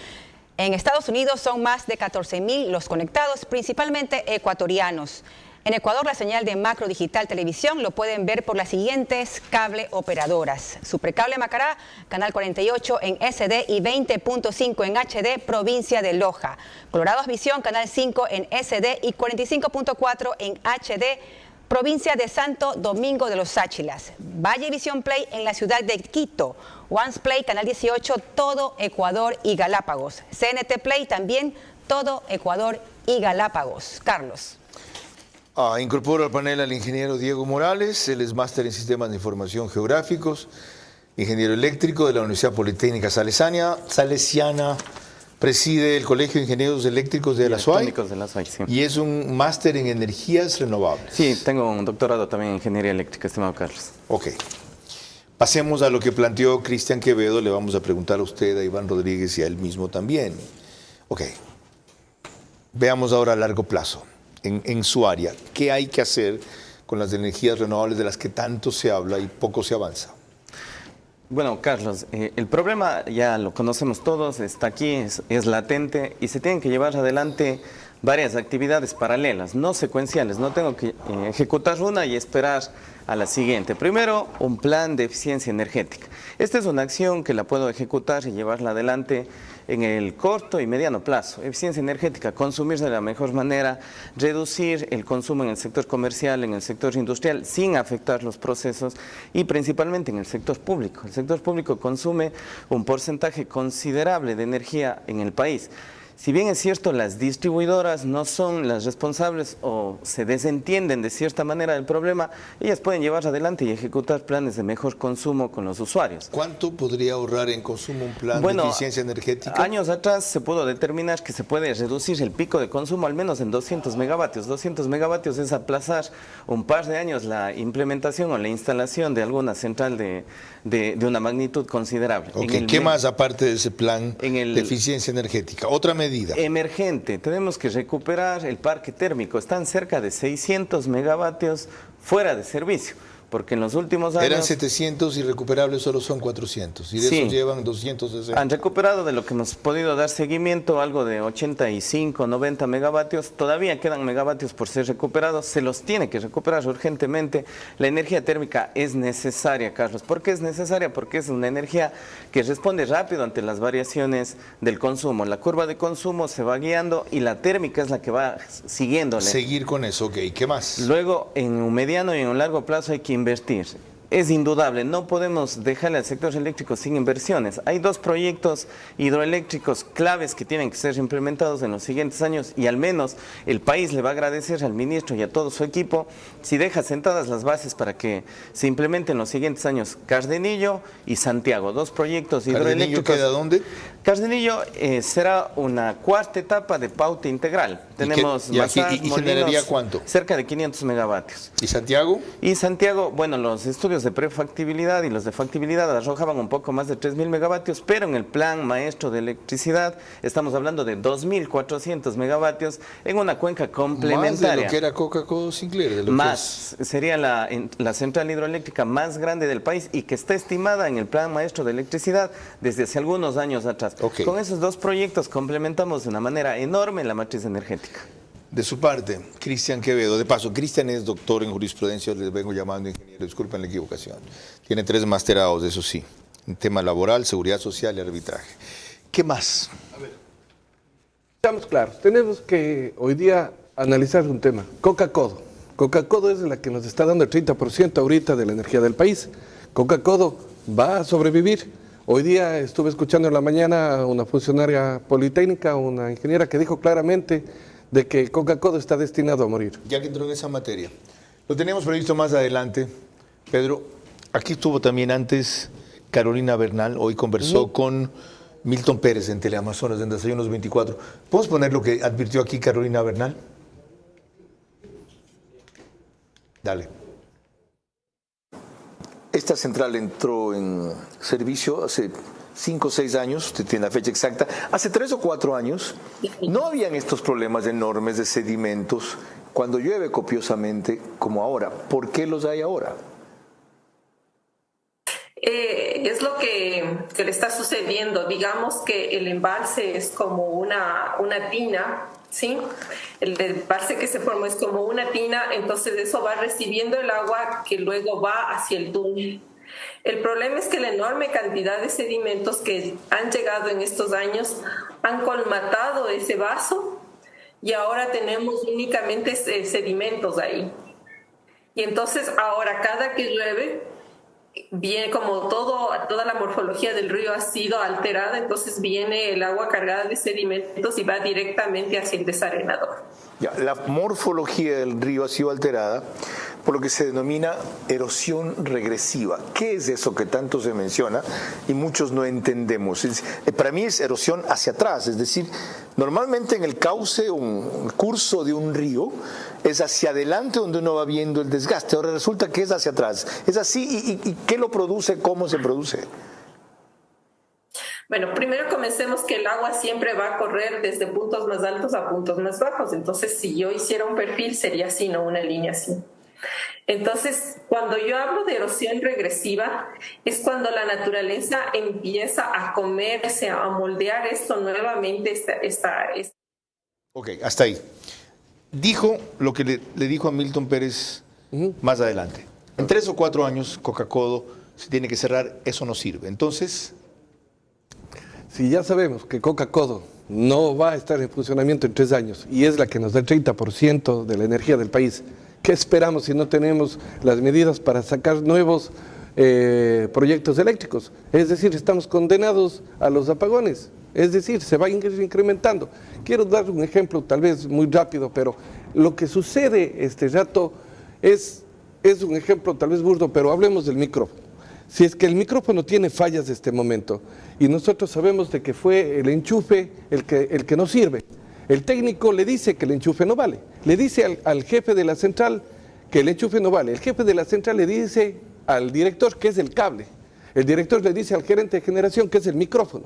Speaker 7: En Estados Unidos son más de 14,000 los conectados, principalmente ecuatorianos. En Ecuador, la señal de Macro Digital Televisión lo pueden ver por las siguientes cable operadoras. Supracable Macará, canal 48 en SD y 20.5 en HD, provincia de Loja. Colorados Visión, canal 5 en SD y 45.4 en HD, provincia de Santo Domingo de los Áchilas. Valle Visión Play en la ciudad de Quito. Once Play, canal 18, todo Ecuador y Galápagos. CNT Play también, todo Ecuador y Galápagos. Carlos.
Speaker 5: Incorporo al panel al ingeniero Diego Morales, él es máster en Sistemas de Información Geográficos, ingeniero eléctrico de la Universidad Politécnica Salesiana, preside el Colegio de Ingenieros Eléctricos de la SUAY,
Speaker 16: sí.
Speaker 5: Y es un máster en energías renovables.
Speaker 16: Sí, tengo un doctorado también en Ingeniería Eléctrica, estimado Carlos.
Speaker 5: Ok. Pasemos a lo que planteó Cristian Quevedo, le vamos a preguntar a usted, a Iván Rodríguez y a él mismo también. Ok. Veamos ahora a largo plazo. En su área, ¿qué hay que hacer con las energías renovables de las que tanto se habla y poco se avanza?
Speaker 16: Bueno, Carlos, el problema ya lo conocemos todos, está aquí, es latente y se tienen que llevar adelante varias actividades paralelas, no secuenciales. No tengo que ejecutar una y esperar a la siguiente. Primero, un plan de eficiencia energética. Esta es una acción que la puedo ejecutar y llevarla adelante en el corto y mediano plazo. Eficiencia energética, consumir de la mejor manera, reducir el consumo en el sector comercial, en el sector industrial, sin afectar los procesos y principalmente en el sector público. El sector público consume un porcentaje considerable de energía en el país. Si bien es cierto, las distribuidoras no son las responsables o se desentienden de cierta manera del problema, ellas pueden llevar adelante y ejecutar planes de mejor consumo con los usuarios.
Speaker 5: ¿Cuánto podría ahorrar en consumo un plan de eficiencia energética?
Speaker 16: Años atrás se pudo determinar que se puede reducir el pico de consumo al menos en 200 megavatios. 200 megavatios es aplazar un par de años la implementación o la instalación de alguna central de una magnitud considerable.
Speaker 5: Okay. ¿Qué más aparte de ese plan de eficiencia energética? Otra medida.
Speaker 16: Emergente, tenemos que recuperar el parque térmico. Están cerca de 600 megavatios fuera de servicio. porque en los últimos años...
Speaker 5: Eran 700 y recuperables solo son 400, y de esos llevan 260.
Speaker 16: Han recuperado, de lo que hemos podido dar seguimiento, algo de 85, 90 megavatios. Todavía quedan megavatios por ser recuperados, se los tiene que recuperar urgentemente. La energía térmica es necesaria, Carlos. ¿Por qué es necesaria? Porque es una energía que responde rápido ante las variaciones del consumo. La curva de consumo se va guiando y la térmica es la que va siguiéndole.
Speaker 5: Seguir con eso, ok. ¿Qué más?
Speaker 16: Luego, en un mediano y en un largo plazo hay que invertir. Es indudable, no podemos dejarle al sector eléctrico sin inversiones. Hay 2 proyectos hidroeléctricos claves que tienen que ser implementados en los siguientes años y al menos el país le va a agradecer al ministro y a todo su equipo si deja sentadas las bases para que se implementen en los siguientes años Cardenillo y Santiago, 2 proyectos hidroeléctricos.
Speaker 5: ¿Cardenillo queda dónde?
Speaker 16: Cardenillo será una 4ª etapa de pauta integral. Tenemos
Speaker 5: ¿Y generaría cuánto?
Speaker 16: Cerca de 500 megavatios.
Speaker 5: ¿Y Santiago?
Speaker 16: Y Santiago, bueno, los estudios de prefactibilidad y los de factibilidad arrojaban un poco más de 3.000 megavatios, pero en el plan maestro de electricidad estamos hablando de 2.400 megavatios en una cuenca complementaria.
Speaker 5: Más de lo que era Coca-Cola Sinclair.
Speaker 16: Más, sería la central hidroeléctrica más grande del país y que está estimada en el plan maestro de electricidad desde hace algunos años atrás.
Speaker 5: Okay.
Speaker 16: Con esos 2 proyectos complementamos de una manera enorme la matriz energética.
Speaker 5: De su parte, Cristian Quevedo. De paso, Cristian es doctor en jurisprudencia, les vengo llamando ingeniero, disculpen la equivocación. Tiene 3 masterados, eso sí, en tema laboral, seguridad social y arbitraje. ¿Qué más?
Speaker 9: A ver, estamos claros, tenemos que hoy día analizar un tema. Coca-Codo. Coca-Codo es la que nos está dando el 30% ahorita de la energía del país. Coca-Codo va a sobrevivir. Hoy día estuve escuchando en la mañana a una funcionaria politécnica, una ingeniera que dijo claramente de que Coca-Cola está destinado a morir.
Speaker 5: Ya que entró en esa materia, lo tenemos previsto más adelante. Pedro, aquí estuvo también antes Carolina Bernal, hoy conversó con Milton Pérez en Teleamazonas, en Desayunos 24. ¿Podemos poner lo que advirtió aquí Carolina Bernal? Dale. Esta central entró en servicio hace 5 o 6 años, usted tiene la fecha exacta. Hace 3 o 4 años no habían estos problemas enormes de sedimentos cuando llueve copiosamente como ahora. ¿Por qué los hay ahora?
Speaker 17: Es lo que le está sucediendo. Digamos que el embalse es como una tina, ¿sí? El embalse que se forma es como una tina, entonces eso va recibiendo el agua que luego va hacia el túnel. El problema es que la enorme cantidad de sedimentos que han llegado en estos años han colmatado ese vaso y ahora tenemos únicamente sedimentos ahí. Y entonces ahora cada que llueve, viene como toda la morfología del río ha sido alterada, entonces viene el agua cargada de sedimentos y va directamente hacia el desarenador.
Speaker 5: Ya, la morfología del río ha sido alterada por lo que se denomina erosión regresiva. ¿Qué es eso que tanto se menciona y muchos no entendemos? Para mí es erosión hacia atrás, es decir, normalmente en el cauce, un curso de un río, es hacia adelante donde uno va viendo el desgaste. Ahora resulta que es hacia atrás. ¿Es así? ¿Y qué lo produce? ¿Cómo se produce?
Speaker 17: Bueno, primero comencemos que el agua siempre va a correr desde puntos más altos a puntos más bajos. Entonces, si yo hiciera un perfil, sería así, no una línea así. Entonces, cuando yo hablo de erosión regresiva, es cuando la naturaleza empieza a comerse, a moldear esto nuevamente.
Speaker 5: Ok, hasta ahí. Dijo lo que le dijo a Milton Pérez más adelante. En 3 o 4 años, Coca-Cola se tiene que cerrar, eso no sirve. Entonces,
Speaker 9: si ya sabemos que Coca-Cola no va a estar en funcionamiento en 3 años y es la que nos da el 30% de la energía del país, ¿qué esperamos si no tenemos las medidas para sacar nuevos proyectos eléctricos? Es decir, estamos condenados a los apagones. Es decir, se va incrementando. Quiero dar un ejemplo tal vez muy rápido, pero lo que sucede este rato es un ejemplo tal vez burdo, pero hablemos del micrófono. Si es que el micrófono tiene fallas de este momento y nosotros sabemos de que fue el enchufe el que no sirve, el técnico le dice que el enchufe no vale, le dice al jefe de la central que el enchufe no vale, el jefe de la central le dice al director que es el cable, el director le dice al gerente de generación que es el micrófono.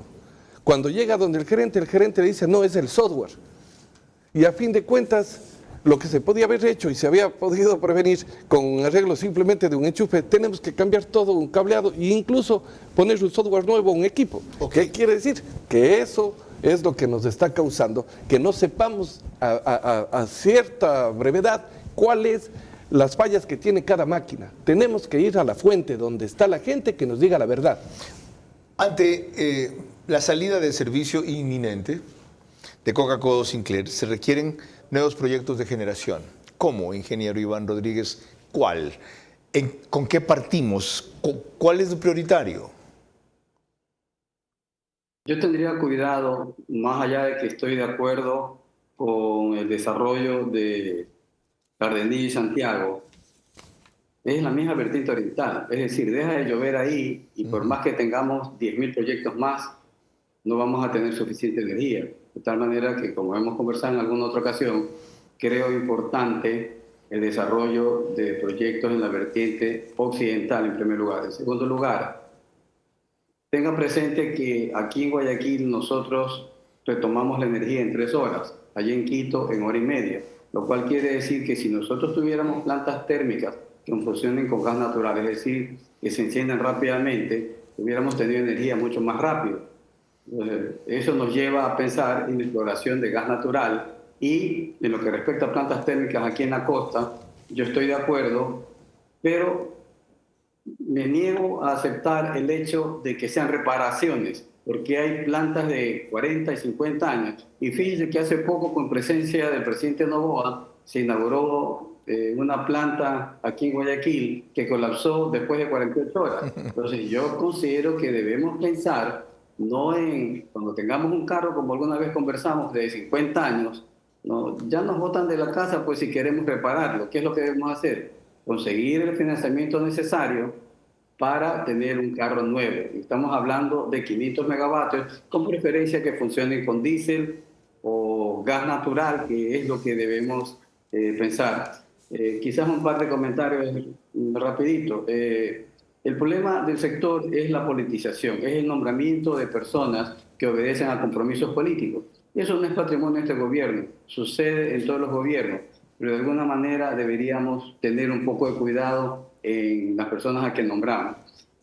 Speaker 9: Cuando llega donde el gerente le dice no, es el software. Y a fin de cuentas, lo que se podía haber hecho y se había podido prevenir con un arreglo simplemente de un enchufe, tenemos que cambiar todo un cableado e incluso poner un software nuevo a un equipo. ¿Qué quiere decir? Que eso es lo que nos está causando que no sepamos a cierta brevedad cuáles las fallas que tiene cada máquina. Tenemos que ir a la fuente donde está la gente que nos diga la verdad.
Speaker 5: Ante la salida de servicio inminente de Coca-Cola Sinclair, se requieren nuevos proyectos de generación. ¿Cómo, ingeniero Iván Rodríguez? ¿Cuál? ¿Con qué partimos? ¿Cuál es lo prioritario?
Speaker 11: Yo tendría cuidado, más allá de que estoy de acuerdo con el desarrollo de Gardenillo y Santiago, es la misma vertiente oriental. Es decir, deja de llover ahí y por más que tengamos 10.000 proyectos más, no vamos a tener suficiente energía. De tal manera que, como hemos conversado en alguna otra ocasión, creo importante el desarrollo de proyectos en la vertiente occidental en primer lugar. En segundo lugar, tenga presente que aquí en Guayaquil nosotros retomamos la energía en 3 horas, allí en Quito en 1 hora y media, lo cual quiere decir que si nosotros tuviéramos plantas térmicas que funcionen con gas natural, es decir, que se enciendan rápidamente, hubiéramos tenido energía mucho más rápido. Eso nos lleva a pensar en la exploración de gas natural y en lo que respecta a plantas térmicas aquí en la costa, yo estoy de acuerdo, pero me niego a aceptar el hecho de que sean reparaciones, porque hay plantas de 40 y 50 años. Y fíjense que hace poco, con presencia del presidente Noboa, se inauguró una planta aquí en Guayaquil que colapsó después de 48 horas. Entonces yo considero que debemos pensar, no en cuando tengamos un carro, como alguna vez conversamos, de 50 años, ¿no? Ya nos botan de la casa, pues si queremos repararlo, ¿qué es lo que debemos hacer? Conseguir el financiamiento necesario para tener un carro nuevo. Estamos hablando de 500 megavatios, con preferencia que funcionen con diésel o gas natural, que es lo que debemos pensar. Quizás un par de comentarios rapidito. El problema del sector es la politización, es el nombramiento de personas que obedecen a compromisos políticos. Y eso no es patrimonio de este gobierno, sucede en todos los gobiernos, pero de alguna manera deberíamos tener un poco de cuidado en las personas a que nombramos.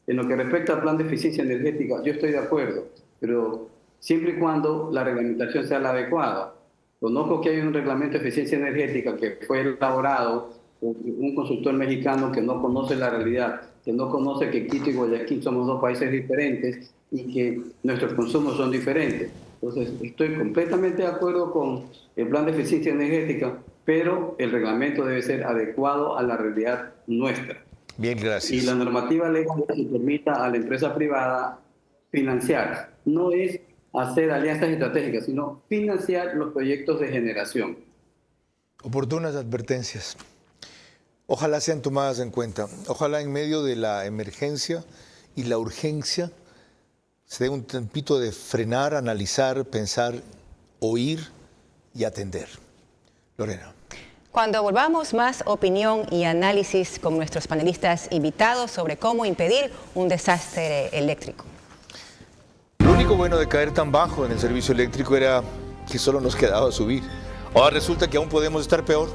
Speaker 11: En lo que respecta al plan de eficiencia energética, yo estoy de acuerdo, pero siempre y cuando la reglamentación sea la adecuada. Conozco que hay un reglamento de eficiencia energética que fue elaborado por un consultor mexicano que no conoce la realidad, que no conoce que Quito y Guayaquil somos 2 países diferentes y que nuestros consumos son diferentes. Entonces, estoy completamente de acuerdo con el plan de eficiencia energética, pero el reglamento debe ser adecuado a la realidad nuestra.
Speaker 5: Bien, gracias.
Speaker 11: Y la normativa legal que permita a la empresa privada financiar. No es hacer alianzas estratégicas, sino financiar los proyectos de generación.
Speaker 5: Oportunas advertencias. Ojalá sean tomadas en cuenta. Ojalá en medio de la emergencia y la urgencia se dé un tiempito de frenar, analizar, pensar, oír y atender. Lorena.
Speaker 7: Cuando volvamos, más opinión y análisis con nuestros panelistas invitados sobre cómo impedir un desastre eléctrico.
Speaker 5: Lo único bueno de caer tan bajo en el servicio eléctrico era que solo nos quedaba subir. Ahora resulta que aún podemos estar peor.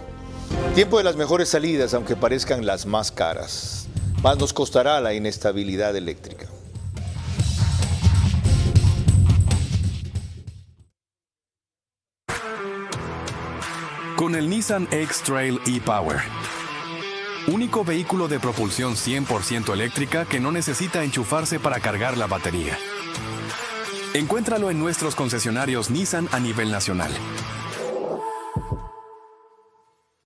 Speaker 5: Tiempo de las mejores salidas, aunque parezcan las más caras. Más nos costará la inestabilidad eléctrica.
Speaker 12: Con el Nissan X-Trail e-Power. Único vehículo de propulsión 100% eléctrica que no necesita enchufarse para cargar la batería. Encuéntralo en nuestros concesionarios Nissan a nivel nacional.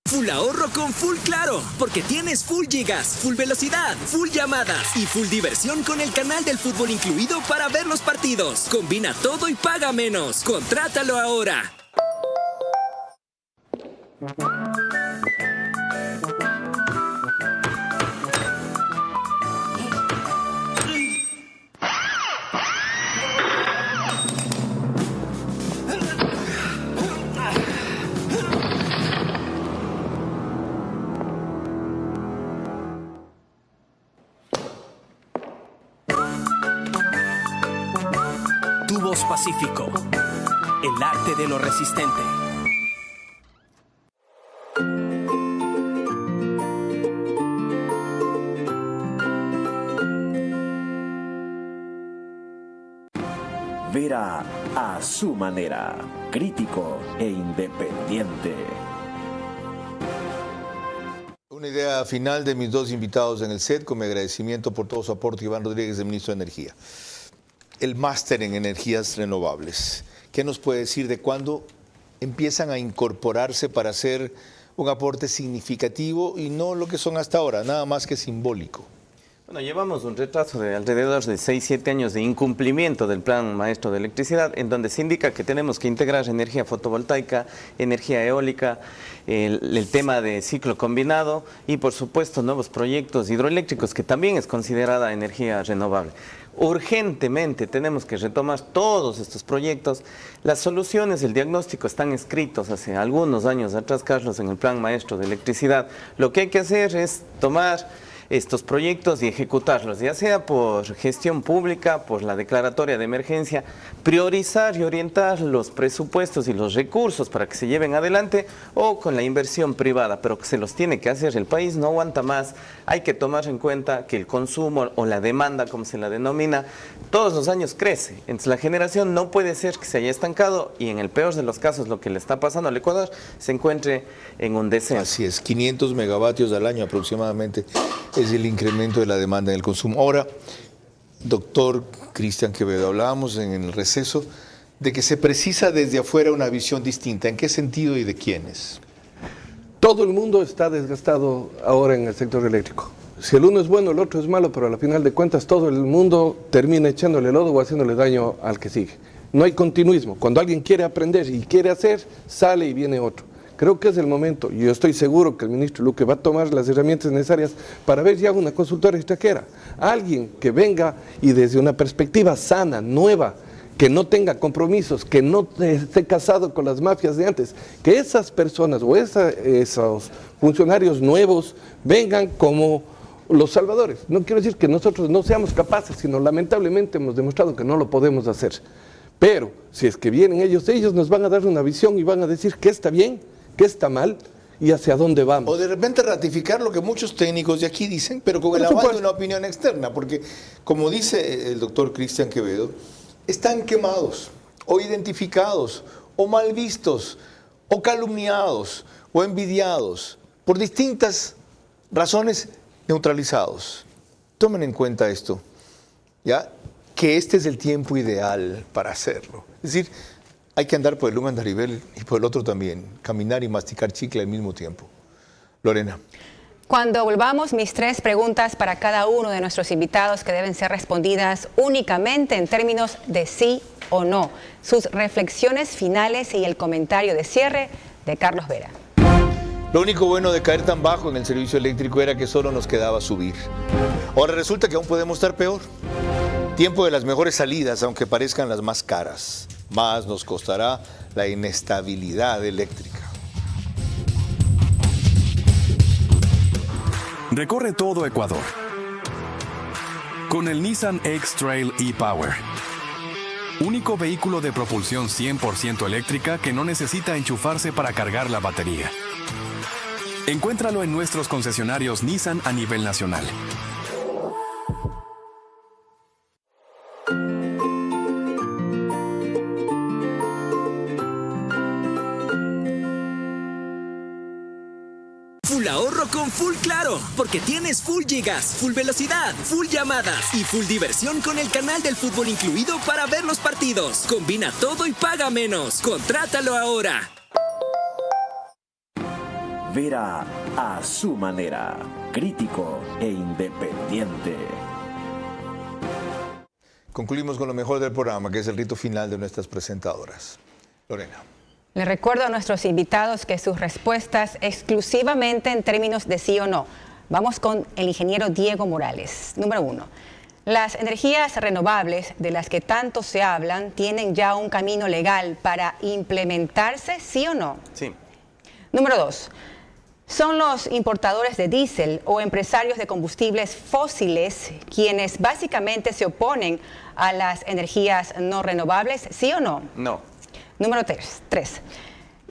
Speaker 4: Full ahorro con Full Claro, porque tienes full gigas, full velocidad, full llamadas y full diversión con el canal del fútbol incluido para ver los partidos. Combina todo y paga menos. Contrátalo ahora.
Speaker 18: Tubos Pacífico, el arte de lo resistente.
Speaker 1: Vera a su manera, crítico e independiente.
Speaker 5: Una idea final de mis dos invitados en el set, con mi agradecimiento por todo su aporte, Iván Rodríguez, el ministro de Energía. El máster en energías renovables, ¿qué nos puede decir de cuándo empiezan a incorporarse para hacer un aporte significativo y no lo que son hasta ahora, nada más que simbólico?
Speaker 16: Bueno, llevamos un retraso de alrededor de 6-7 años de incumplimiento del Plan Maestro de Electricidad, en donde se indica que tenemos que integrar energía fotovoltaica, energía eólica, el tema de ciclo combinado y, por supuesto, nuevos proyectos hidroeléctricos, que también es considerada energía renovable. Urgentemente tenemos que retomar todos estos proyectos. Las soluciones, el diagnóstico están escritos hace algunos años atrás, Carlos, en el Plan Maestro de Electricidad. Lo que hay que hacer es tomar estos proyectos y ejecutarlos, ya sea por gestión pública, por la declaratoria de emergencia, priorizar y orientar los presupuestos y los recursos para que se lleven adelante, o con la inversión privada, pero que se los tiene que hacer. El país no aguanta más. Hay que tomar en cuenta que el consumo o la demanda, como se la denomina, todos los años crece. Entonces la generación no puede ser que se haya estancado y, en el peor de los casos, lo que le está pasando al Ecuador, se encuentre en un descenso.
Speaker 5: Así es, 500 megavatios al año aproximadamente es el incremento de la demanda en el consumo. Ahora, doctor Cristian Quevedo, hablábamos en el receso de que se precisa desde afuera una visión distinta. ¿En qué sentido y de quiénes?
Speaker 9: Todo el mundo está desgastado ahora en el sector eléctrico. Si el uno es bueno, el otro es malo, pero al final de cuentas todo el mundo termina echándole lodo o haciéndole daño al que sigue. No hay continuismo. Cuando alguien quiere aprender y quiere hacer, sale y viene otro. Creo que es el momento, y yo estoy seguro que el ministro Luque va a tomar las herramientas necesarias para ver ya una consultora extranjera. Alguien que venga y desde una perspectiva sana, nueva, que no tenga compromisos, que no esté casado con las mafias de antes, que esas personas o esos funcionarios nuevos vengan como los salvadores. No quiero decir que nosotros no seamos capaces, sino lamentablemente hemos demostrado que no lo podemos hacer. Pero si es que vienen ellos nos van a dar una visión y van a decir qué está bien, qué está mal y hacia dónde vamos.
Speaker 5: O de repente ratificar lo que muchos técnicos de aquí dicen, pero con el aval de una opinión externa, porque como dice el doctor Cristian Quevedo, están quemados, o identificados, o mal vistos, o calumniados, o envidiados, por distintas razones, neutralizados. Tomen en cuenta esto, ¿ya? Que este es el tiempo ideal para hacerlo. Es decir, hay que andar por el un andarivel y por el otro también, caminar y masticar chicle al mismo tiempo. Lorena.
Speaker 7: Cuando volvamos, mis 3 preguntas para cada uno de nuestros invitados, que deben ser respondidas únicamente en términos de sí o no. Sus reflexiones finales y el comentario de cierre de Carlos Vera.
Speaker 5: Lo único bueno de caer tan bajo en el servicio eléctrico era que solo nos quedaba subir. Ahora resulta que aún podemos estar peor. Tiempo de las mejores salidas, aunque parezcan las más caras. Más nos costará la inestabilidad eléctrica.
Speaker 12: Recorre todo Ecuador con el Nissan X-Trail e-Power. Único vehículo de propulsión 100% eléctrica que no necesita enchufarse para cargar la batería. Encuéntralo en nuestros concesionarios Nissan a nivel nacional.
Speaker 4: Full ahorro con Full Claro, porque tienes full gigas, full velocidad, full llamadas y full diversión con el canal del fútbol incluido para ver los partidos. Combina todo y paga menos. Contrátalo ahora.
Speaker 1: Vera a su manera, crítico e independiente.
Speaker 5: Concluimos con lo mejor del programa, que es el rito final de nuestras presentadoras. Lorena.
Speaker 7: Le recuerdo a nuestros invitados que sus respuestas exclusivamente en términos de sí o no. Vamos con el ingeniero Diego Morales. Número 1. Las energías renovables de las que tanto se hablan tienen ya un camino legal para implementarse, ¿sí o no?
Speaker 16: Sí.
Speaker 7: Número 2. ¿Son los importadores de diésel o empresarios de combustibles fósiles quienes básicamente se oponen a las energías no renovables, sí o no?
Speaker 16: No.
Speaker 7: Número 3.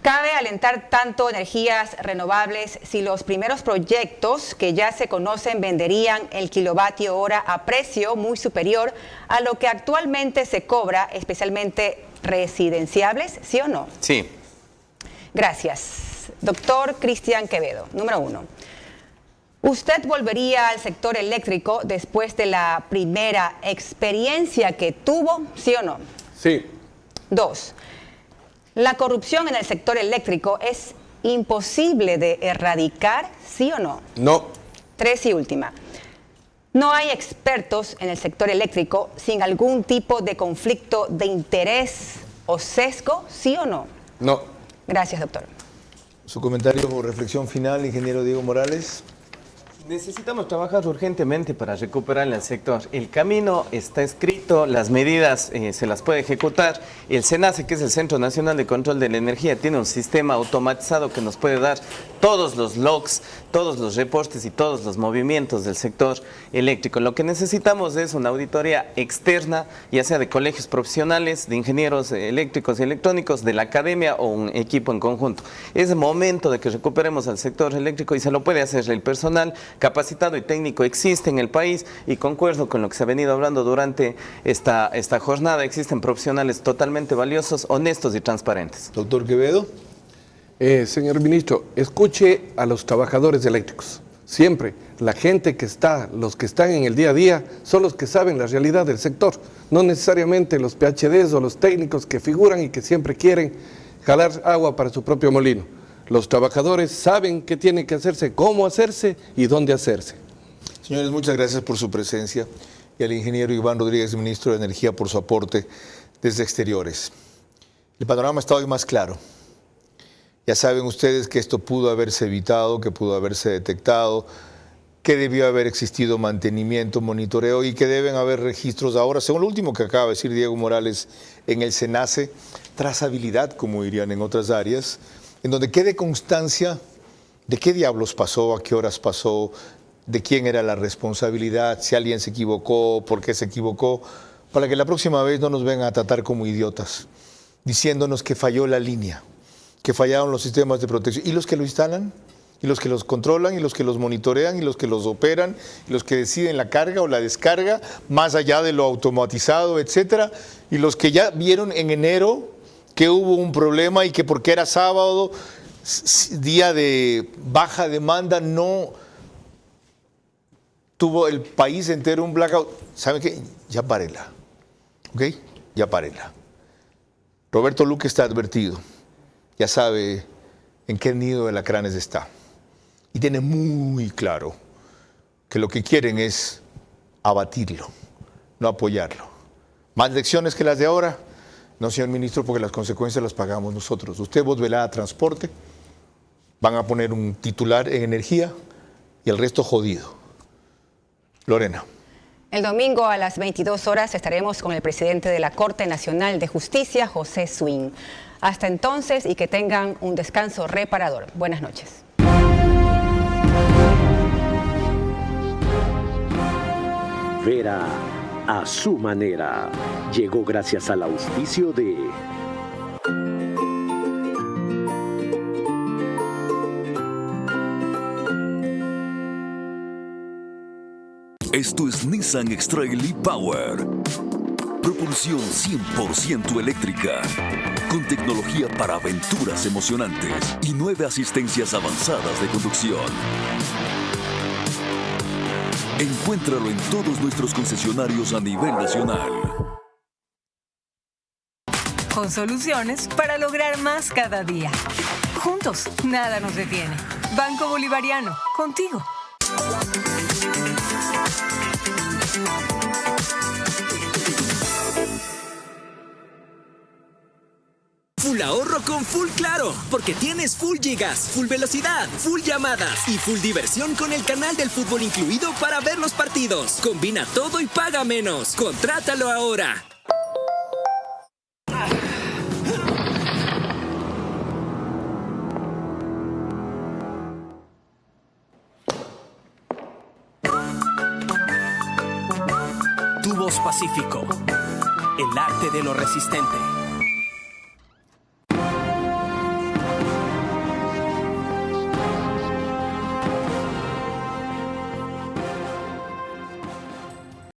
Speaker 7: Cabe alentar tanto energías renovables si los primeros proyectos que ya se conocen venderían el kilovatio hora a precio muy superior a lo que actualmente se cobra, especialmente residenciables, ¿sí o no?
Speaker 16: Sí.
Speaker 7: Gracias. Doctor Cristian Quevedo, número 1. ¿Usted volvería al sector eléctrico después de la primera experiencia que tuvo, sí o no?
Speaker 9: Sí.
Speaker 7: 2. ¿La corrupción en el sector eléctrico es imposible de erradicar, sí o no?
Speaker 9: No.
Speaker 7: 3 y última. ¿No hay expertos en el sector eléctrico sin algún tipo de conflicto de interés o sesgo, sí o no?
Speaker 9: No.
Speaker 7: Gracias, doctor.
Speaker 5: Su comentario o reflexión final, ingeniero Diego Morales.
Speaker 16: Necesitamos trabajar urgentemente para recuperar el sector. El camino está escrito, las medidas se las puede ejecutar. El SENACE, que es el Centro Nacional de Control de la Energía, tiene un sistema automatizado que nos puede dar todos los logs, todos los reportes y todos los movimientos del sector eléctrico. Lo que necesitamos es una auditoría externa, ya sea de colegios profesionales, de ingenieros eléctricos y electrónicos, de la academia o un equipo en conjunto. Es el momento de que recuperemos al sector eléctrico y se lo puede hacer el personal capacitado y técnico existe en el país, y concuerdo con lo que se ha venido hablando durante esta jornada. Existen profesionales totalmente valiosos, honestos y transparentes.
Speaker 5: Doctor Quevedo.
Speaker 9: Señor ministro, escuche a los trabajadores eléctricos. Siempre la gente que está, los que están en el día a día, son los que saben la realidad del sector, no necesariamente los PhDs o los técnicos que figuran y que siempre quieren jalar agua para su propio molino. Los trabajadores saben qué tiene que hacerse, cómo hacerse y dónde hacerse.
Speaker 5: Señores, muchas gracias por su presencia, y al ingeniero Iván Rodríguez, ministro de Energía, por su aporte desde Exteriores. El panorama está hoy más claro. Ya saben ustedes que esto pudo haberse evitado, que pudo haberse detectado, que debió haber existido mantenimiento, monitoreo y que deben haber registros ahora, según lo último que acaba de decir Diego Morales, en el SENACE, trazabilidad, como dirían en otras áreas, en donde quede constancia de qué diablos pasó, a qué horas pasó, de quién era la responsabilidad, si alguien se equivocó, por qué se equivocó, para que la próxima vez no nos vengan a tratar como idiotas, diciéndonos que falló la línea, que fallaron los sistemas de protección. ¿Y los que lo instalan? ¿Y los que los controlan? ¿Y los que los monitorean? ¿Y los que los operan? ¿Y los que deciden la carga o la descarga, más allá de lo automatizado, etcétera? ¿Y los que ya vieron en enero que hubo un problema y que porque era sábado, día de baja demanda, no tuvo el país entero un blackout? ¿Saben qué? Ya párela, ¿ok? Ya párela. Roberto Luque está advertido, ya sabe en qué nido de alacranes está. Y tiene muy claro que lo que quieren es abatirlo, no apoyarlo. ¿Más lecciones que las de ahora? No, señor ministro, porque las consecuencias las pagamos nosotros. Usted, Voz Velada Transporte, van a poner un titular en energía y el resto jodido. Lorena.
Speaker 7: El domingo a las 22 horas estaremos con el presidente de la Corte Nacional de Justicia, José Swing. Hasta entonces, y que tengan un descanso reparador. Buenas noches.
Speaker 1: Vera a su manera. Llegó gracias al auspicio de
Speaker 2: Esto es Nissan X-Trail e-Power. Propulsión 100% eléctrica, con tecnología para aventuras emocionantes y 9 asistencias avanzadas de conducción. Encuéntralo en todos nuestros concesionarios a nivel nacional.
Speaker 3: Con soluciones para lograr más cada día. Juntos, nada nos detiene. Banco Bolivariano, contigo.
Speaker 4: Full ahorro con Full Claro, porque tienes full gigas, full velocidad, full llamadas y full diversión con el canal del fútbol incluido para ver los partidos. Combina todo y paga menos. Contrátalo ahora.
Speaker 19: Tu Voz Pacífico. El arte de lo resistente.